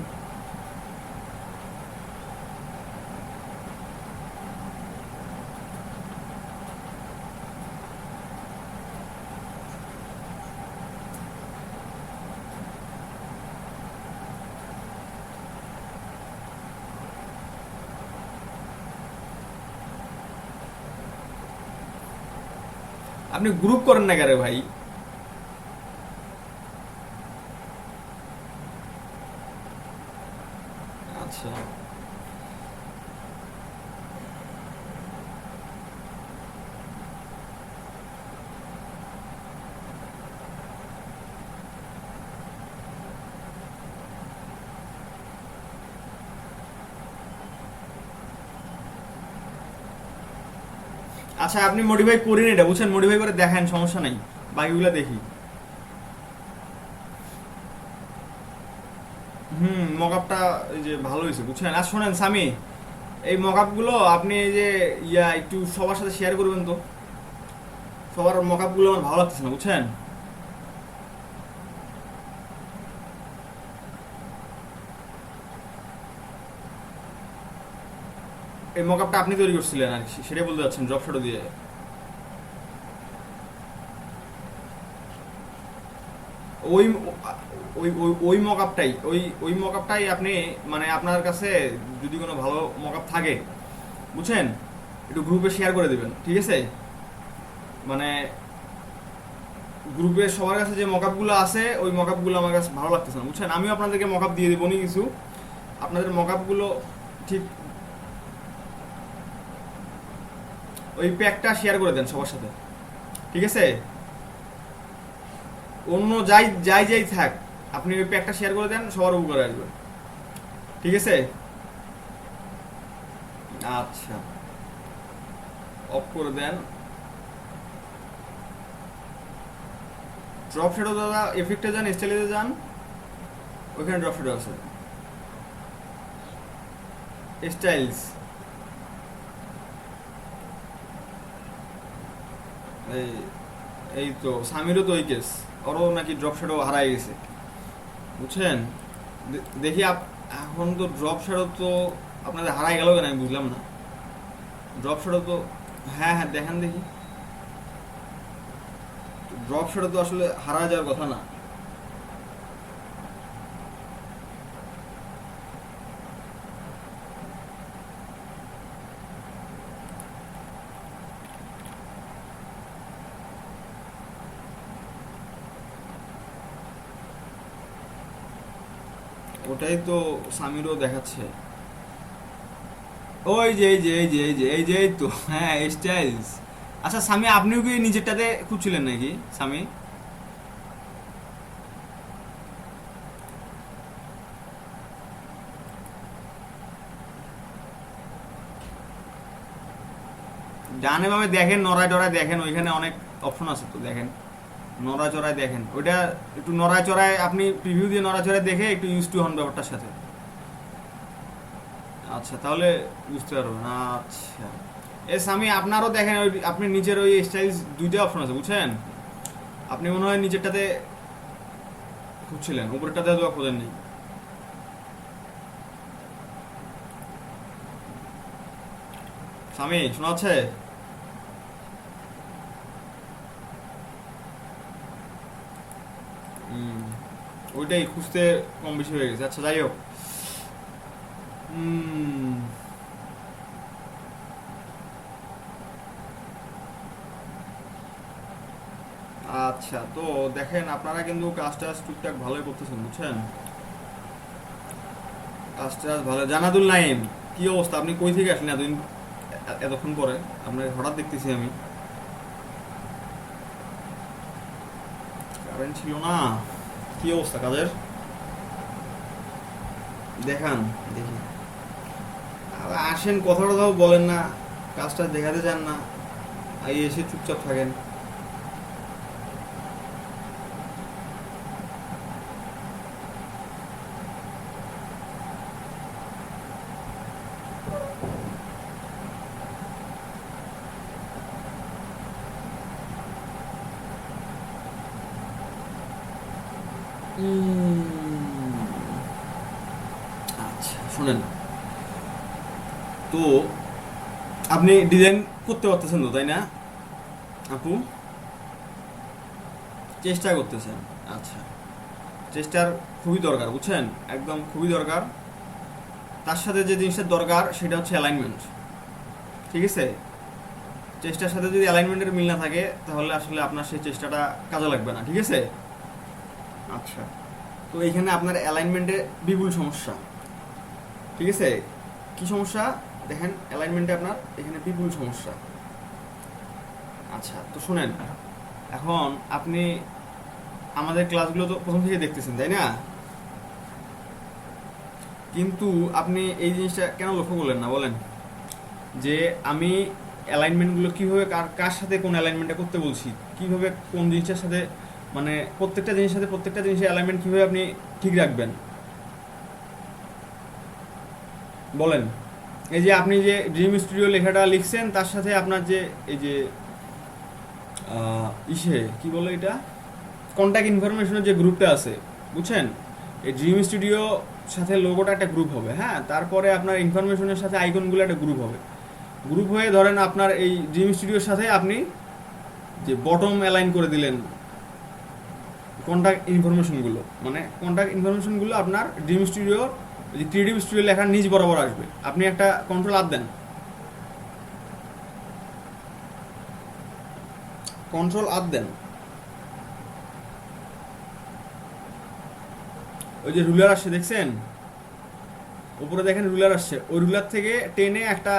আপনি গ্রুপ করেন না কেন ভাই? আচ্ছা, আচ্ছা আপনি মডিফাই করেন এটা, বুঝছেন, মডিফাই করে দেখেন, সমস্যা নাই, বাকিগুলো দেখি। মকআপটা এই যে ভালো হয়েছে, বুঝছেন। আর শোনেন সামি, এই মকআপগুলো আপনি এই যে একটু সবার সাথে শেয়ার করবেন তো, সবার মকআপগুলো আমার ভালো লাগতেছে না, বুঝছেন। এই মকআপটা আপনি তৈরি করছিলেন আর কি, সেটাই বলতে যাচ্ছেন, ড্রপ শটো দিয়ে। ওই ওই ওই ওই মকআপটাই, ওই মকআপটাই আপনি, মানে আপনার কাছে যদি কোনো ভালো মকআপ থাকে, বুঝছেন, একটু গ্রুপে শেয়ার করে দিবেন, ঠিক আছে। মানে গ্রুপে সবার কাছে যে মকআপগুলো আছে, ওই মকআপগুলো আমার কাছে ভালো লাগতেছে না, বুঝছেন। আমিও আপনাদেরকে মকআপ দিয়ে দেবো নি কিছু, আপনাদের মকআপগুলো ঠিক ওই প্যাকটা শেয়ার করে দেন সবার সাথে, ঠিক আছে। অন্য যাই যাই যাই থাক, আপনি ওই প্যাকটা শেয়ার করে দেন, সবার উপকারে আসবে, ঠিক আছে। আচ্ছা, অফ করে দেন। ড্রপ শ্যাডো দাদা, এফেক্টে যান, স্টাইলে যান, ওইখানে ড্রপ শ্যাডো আছে, স্টাইলস। এই এই তো সামিরও তো ওই কেস, ওরও নাকি ড্রপ শ্যাডো হারাই গেছে, বুঝছেন। দেখি এখন তো ড্রপ শ্যাডো তো আপনাদের হারাই গেল কেন আমি বুঝলাম না। ড্রপ শ্যাডো তো, হ্যাঁ হ্যাঁ দেখেন দেখি, ড্রপ শ্যাডো তো আসলে হারা যাওয়ার কথা না। ওটাই তো সামিরও দেখাচ্ছে। ওই যে এই যে এই যে এই যে এই যে এই তো, হ্যাঁ স্টাইলস। আচ্ছা সামি, আপনিও কি নিজেরটাতে খুঁজছিলেন নাকি সামি? ডানে বামে দেখেন, নড়ায় টড়ায় দেখেন, ওইখানে অনেক অপশন আছে তো, দেখেন নড়াচড়ায় দেখেন, ওইটা একটু নড়াচড়ায় আপনি প্রিভিউ দিয়ে নড়াচড়ায় দেখে একটু ইউজ টু হন ব্যাপারটার সাথে। আচ্ছা তাহলে বুঝতে পারবেন। আচ্ছা এস, আমি আপনারও দেখেন, ওই আপনি নিচের ওই স্টাইল দুইটা অপশন আছে, বুঝছেন। আপনি মনে হয় নিচেরটাতে খুঁজছিলেন, উপরেরটাতে তো খোঁজেন নেই। স্বামী শোনা যাচ্ছে? ওইটাই খুঁজতে কম বেশি হয়ে গেছে। আচ্ছা যাই হোক, আচ্ছা তো দেখেন, আপনারা কিন্তু কাজটা টুকটাক ভালোই করতেছেন, বুঝছেন, কাজটা ভালো। জানাতুল নাইম, কি অবস্থা? আপনি কই থেকে আসলেন এতদিন, এতক্ষণ পরে আপনার হঠাৎ দেখতেছি আমি। কারেন্ট ছিল না, কি অবস্থা কাজের দেখান দেখি। আসেন, কথা টথাও বলেন না, কাজটা দেখাতে চান না, এসে চুপচাপ থাকেন। আচ্ছা শোনেন, তো আপনি ডিজাইন করতে পারতেছেন তো, তাই না আপু? চেষ্টা করতেছেন, আচ্ছা। চেষ্টার খুবই দরকার, বুঝছেন, একদম খুবই দরকার। তার সাথে যে জিনিসটা দরকার সেটা হচ্ছে অ্যালাইনমেন্ট, ঠিক আছে। চেষ্টার সাথে যদি অ্যালাইনমেন্টের মিল না থাকে, তাহলে আসলে আপনার সেই চেষ্টাটা কাজে লাগবে না, ঠিক আছে। আচ্ছা, তো এইখানে আপনার অ্যালাইনমেন্টে বিপুল সমস্যা, ঠিক আছে। কি সমস্যা দেখেন, অ্যালাইনমেন্টে আপনার এখানে বিপুল সমস্যা। আচ্ছা তো শুনেন, এখন আপনি আমাদের ক্লাসগুলো তো প্রথম থেকে দেখতেছেন, তাই না? কিন্তু আপনি এই জিনিসটা কেন লক্ষ্য করলেন না বলেন, যে আমি অ্যালাইনমেন্টগুলো কীভাবে কার সাথে কোন অ্যালাইনমেন্টটা করতে বলছি, কীভাবে কোন জিনিসটার সাথে, মানে প্রত্যেকটা জিনিসের সাথে প্রত্যেকটা জিনিসের অ্যালাইনমেন্ট কীভাবে আপনি ঠিক রাখবেন বলেন। এই যে আপনি যে ড্রিম স্টুডিও লেখাটা লিখছেন তার সাথে আপনার যে এই যে কি বলে এটা, কন্ট্যাক্ট ইনফরমেশনের যে গ্রুপটা আছে, বুঝছেন, এই ড্রিম স্টুডিও সাথে লোগোটা একটা গ্রুপ হবে, হ্যাঁ, তারপরে আপনার ইনফরমেশনের সাথে আইকনগুলো একটা গ্রুপ হবে। গ্রুপ হয়ে ধরেন আপনার এই ড্রিম স্টুডিওর সাথে আপনি যে বটম অ্যালাইন করে দিলেন কন্ট্যাক্ট ইনফরমেশনগুলো, মানে কন্ট্যাক্ট ইনফরমেশনগুলো আপনার ড্রিম স্টুডিও, যে ক্রিয়েটিভ স্টুডিও লেখার নিচ বরাবর আসবে। আপনি একটা কন্ট্রোল আর দেন, কন্ট্রোল আর দেন, ওই যে রুলার আসছে দেখছেন, উপরে দেখেন রুলার আসছে, ওই রুলার থেকে টেনে একটা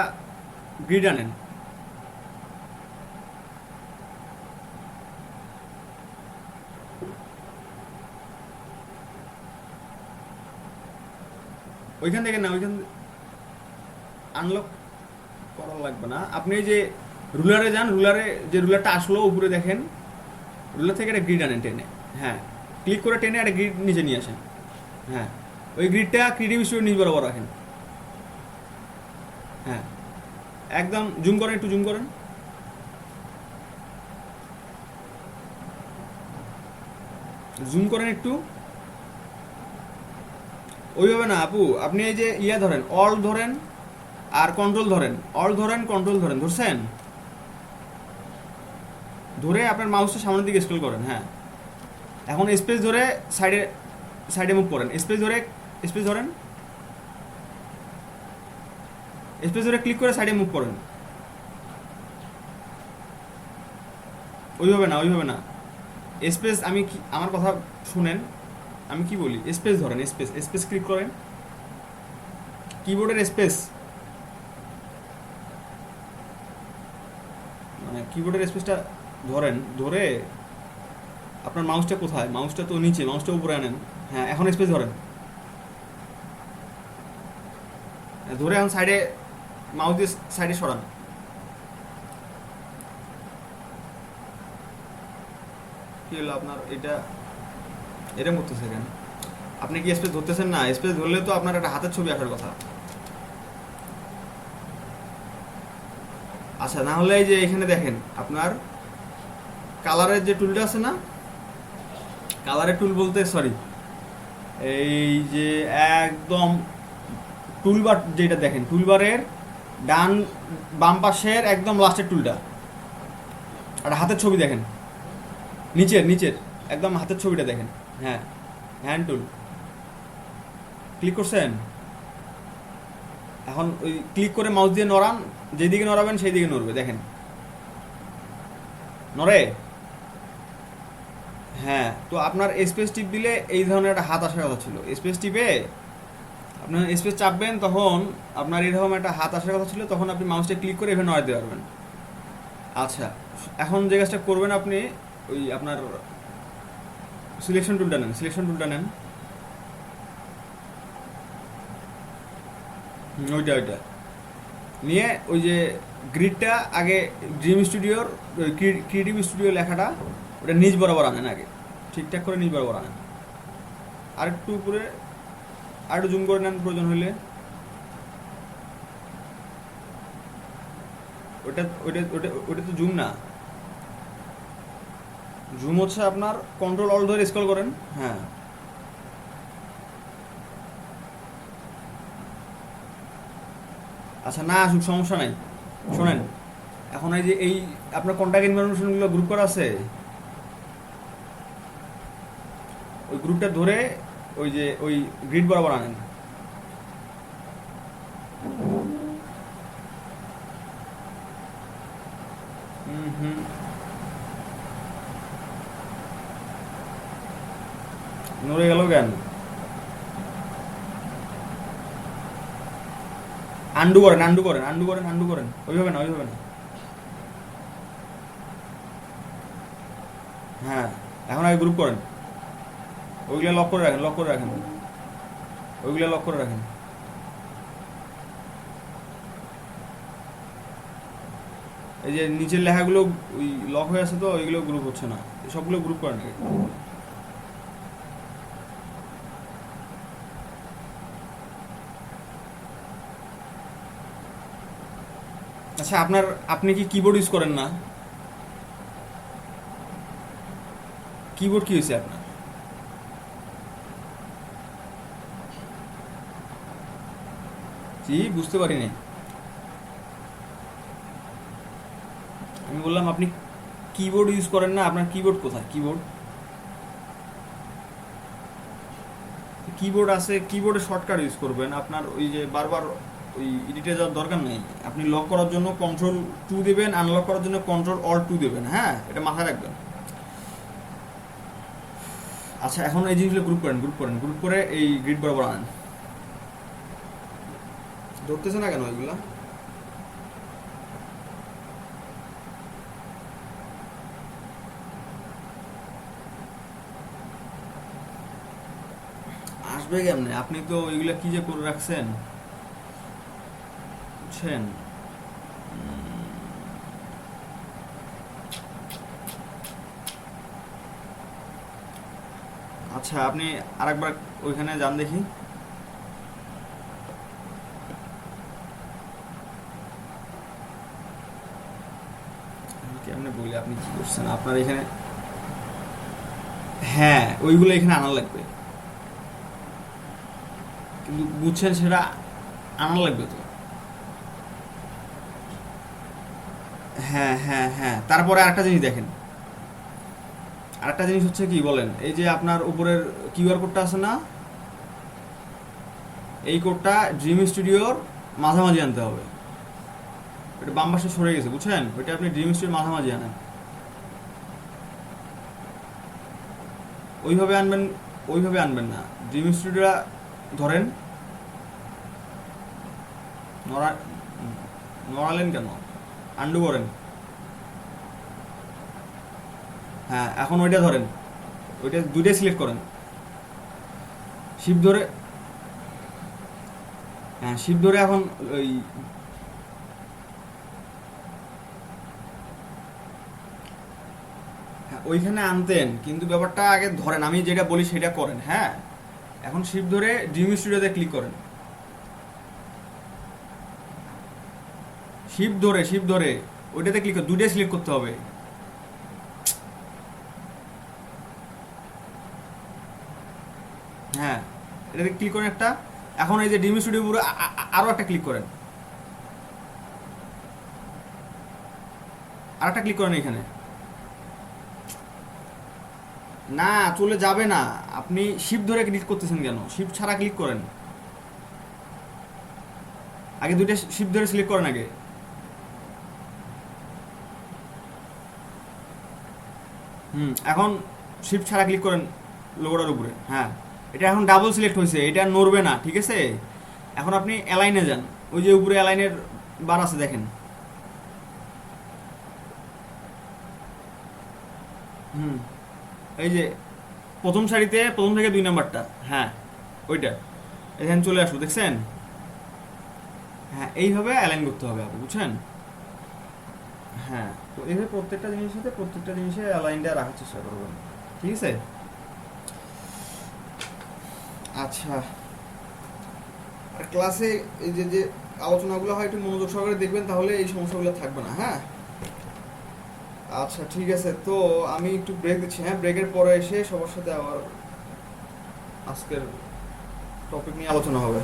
গ্রিড আনেন। ওইখান থেকে না, ওইখান আনলক করা লাগবে না, আপনি যে রুলারে যান, রুলারে যে রুলারটা আসলো উপরে দেখেন, রুলার থেকে একটা গ্রিড আনেন টেনে, হ্যাঁ, ক্লিক করে টেনে একটা গ্রিড নিচে নিয়ে আসেন, হ্যাঁ, ওই গ্রিডটা ক্রিয়েটিভ স্টুডিও নিচ বরাবর রাখেন, হ্যাঁ, একদম জুম করেন, একটু জুম করেন, জুম করেন একটু। ওইভাবে না আপু, আপনি এই যে ইয়া ধরেন, অল ধরেন আর কন্ট্রোল ধরেন, অল ধরেন কন্ট্রোল ধরেন, ধরছেন, ধরে আপনার মাউসটা সামনের দিকে স্ক্রল করেন, হ্যাঁ, এখন স্পেস ধরে সাইডে সাইডে মুভ করেন, স্পেস ধরে, স্পেস ধরেন, স্পেস ধরে ক্লিক করে সাইডে মুভ করেন। ওইভাবে না, ওইভাবে না, স্পেস, আমি আমার কথা শুনেন, আমি কি বলি, স্পেস ধরেন, স্পেস, স্পেস ক্লিক করেন, কিবোর্ডের স্পেস, মানে কিবোর্ডের স্পেসটা ধরেন, ধরে আপনার মাউসটা কোথায়, মাউসটা তো নিচে, মাউসটা উপরে আনেন, হ্যাঁ, এখন স্পেস ধরেন, ধরে এখন সাইডে মাউস দিয়ে সাইডে সরান। কি হলো আপনার এটা, এরকম করতেছে কেন? আপনি কি স্পেস ধরতেছেন না? স্পেস ধরলে তো আপনার একটা হাতের ছবি আসার কথা। আচ্ছা, না হলে এই যে এখানে দেখেন আপনার কালারের যে টুলটা আছে না, কালারের টুল বলতে সরি, এই যে একদম টুলবার যেটা দেখেন, টুলবারের ডান বাম পাশের একদম লাস্টের টুলটা, আর হাতের ছবি দেখেন, নিচের নিচের একদম হাতের ছবিটা দেখেন, হ্যাঁ, হ্যান্ড টুল ক্লিক করছেন, এখন ওই ক্লিক করে মাউস দিয়ে নড়ান, যেদিকে নড়াবেন সেই দিকে নড়বে, দেখেন নড়ে, হ্যাঁ। তো আপনার স্পেস টিপ দিলে এই ধরনের একটা হাত আসার কথা ছিল, স্পেস টিপে আপনার স্পেস চাপবেন, তখন আপনার এরকম একটা হাত আসার কথা ছিল, তখন আপনি মাউসটা ক্লিক করে এভাবে নড়াতে পারবেন। আচ্ছা, এখন যে কাজটা করবেন, আপনি ওই আপনার সিলেকশন টুলটা নেন, সিলেকশন টুলটা নেন, ওইটা ওইটা নিয়ে ওই যে গ্রিডটা আগে ড্রিম স্টুডিওর ক্রিয়েটিভ স্টুডিও লেখাটা ওটা নিচ বরাবর আনেন, আগে ঠিকঠাক করে নিচ বরাবর আনেন, আরেকটু উপরে আরেকটু জুম করে নেন প্রয়োজন হলে, ওটা ওইটা ওটা ওটা তো জুম না, জুম হচ্ছে আপনার কন্ট্রোল অল ধরে স্ক্রল করেন, হ্যাঁ, আচ্ছা, না আসুক সমস্যা নাই, শোনেন, এখন এই যে এই আপনার কন্ট্যাক্ট ইনফরমেশনগুলো গ্রুপ করা আছে, ওই গ্রুপটা ধরে ওই যে ওই গ্রিড বরাবর আনেন, নড়ে গেল কেন? আন্ডু করেন, আন্ডু করেন, আন্ডু করেন, আন্ডু করেন, ওইভাবে না, ওইভাবে না, হ্যাঁ, এখন আগে গ্রুপ করেন, ওইগুলো লক করে রাখেন, লক করে রাখেন, ওইগুলো লক করে রাখেন, এই যে নিচের লেখাগুলো ওই লক হয়ে আছে তো ওইগুলো গ্রুপ হচ্ছে না, সবগুলো গ্রুপ করেন আগে। আচ্ছা আপনি কি কিবোর্ড ইউজ করেন না? কিবোর্ড কি হয়েছে আপনার? জি, বুঝতে পারিনি। আমি বললাম আপনি কিবোর্ড ইউজ করেন না, আপনার কিবোর্ড কোথায়? কিবোর্ড কিবোর্ড আছে, কিবোর্ডে শর্টকাট ইউজ করবেন। আপনার ওই যে বারবার ওই এডিটে যাওয়ার দরকার নেই। আপনি লক করার জন্য Ctrl+2 দেবেন, আনলক করার জন্য Ctrl+Alt+2 দেবেন। হ্যাঁ, এটা মাথায় রাখবেন। আচ্ছা, এখন এই জিনিসগুলো গ্রুপ করে এই গ্রিড বরাবর আনেন। ধরতেছে না কেন এগুলা? আসবে কেমনে? আপনি তো এগুলা কি যে করে রাখছেন, বুঝছেন? আচ্ছা, আপনি আরেকবার ওইখানে যান দেখি। কেমনে বলি আপনি কি করছেন আপনার এখানে? হ্যাঁ, ওইগুলো এখানে আনা লাগবে, কিন্তু বুঝছেন সেটা আনা লাগবে তো। হ্যাঁ হ্যাঁ হ্যাঁ, তারপরে আরেকটা জিনিস দেখেন। আরেকটা জিনিস হচ্ছে কি বলেন, এই যে আপনার উপরের কিউআর কোডটা আছে না, এই কোডটা ড্রিম স্টুডিওর মাঝামাঝি আনতে হবে। এটা বাম পাশে সরে গেছে, বুঝছেন? ওইটা আপনি ড্রিম স্টুডিওর মাঝামাঝি আনেন। ওইভাবে আনবেন, ওইভাবে আনবেন না। ড্রিম স্টুডিওটা ধরেন, নড়া নড়ালেন কেন? আন্ডু করেন। হ্যাঁ, এখন ওইটা ধরেন, ওইটা দুইটাই সিলেক্ট করেন। শিফট ধরে, হ্যাঁ শিফট ধরে এখন ওই হ্যাঁ, ওইখানে আনতেন, কিন্তু ব্যাপারটা আগে ধরেন, আমি যেটা বলি সেটা করেন। হ্যাঁ, এখন শিফট ধরে ড্রিম স্টুডিওতে ক্লিক করেন। শিফট ধরে ওইটাতে ক্লিক করে দুইটাই সিলেক্ট করতে হবে। হ্যাঁ, এটাতে ক্লিক করেন একটা। এখন এই যে ড্রিম স্টুডিও পুরো আরো একটা ক্লিক করেন, আর একটা ক্লিক করেন এখানে। না, চলে যাবে না। আপনি শিফট ধরে ক্লিক করতেছেন কেন? শিফট ছাড়া ক্লিক করেন। আগে দুইটা শিফট ধরে সিলেক্ট করেন আগে। এখন শিফট ছাড়া ক্লিক করেন লোগোটার উপরে। হ্যাঁ, এটা এখন ডাবল সিলেক্ট হয়েছে, এটা আর নড়বে না, ঠিক আছে? এখন আপনি অ্যালাইনে যান, ওই যে উপরে অ্যালাইনের বার আছে দেখেন। হুম, এই যে প্রথম সারিতে প্রথম থেকে 2 নাম্বারটা। হ্যাঁ, ওইটা এখানে চলে আসলো, দেখছেন? হ্যাঁ, এইভাবে অ্যালাইন করতে হবে আপনি, বুঝছেন? হ্যাঁ, তো এইভাবে প্রত্যেকটা জিনিসের সাথে প্রত্যেকটা জিনিসে অ্যালাইনটা রাখার চেষ্টা করবেন, ঠিক আছে? আচ্ছা, আর ক্লাসে এই যে যে আলোচনাগুলো হয় একটু মনোযোগ সহকারে দেখবেন, তাহলে এই সমস্যাগুলো থাকবে না। হ্যাঁ, আচ্ছা ঠিক আছে, তো আমি একটু ব্রেক দিচ্ছি। হ্যাঁ, ব্রেকের পরে এসে সবার সাথে আবার আজকের টপিক নিয়ে আলোচনা হবে।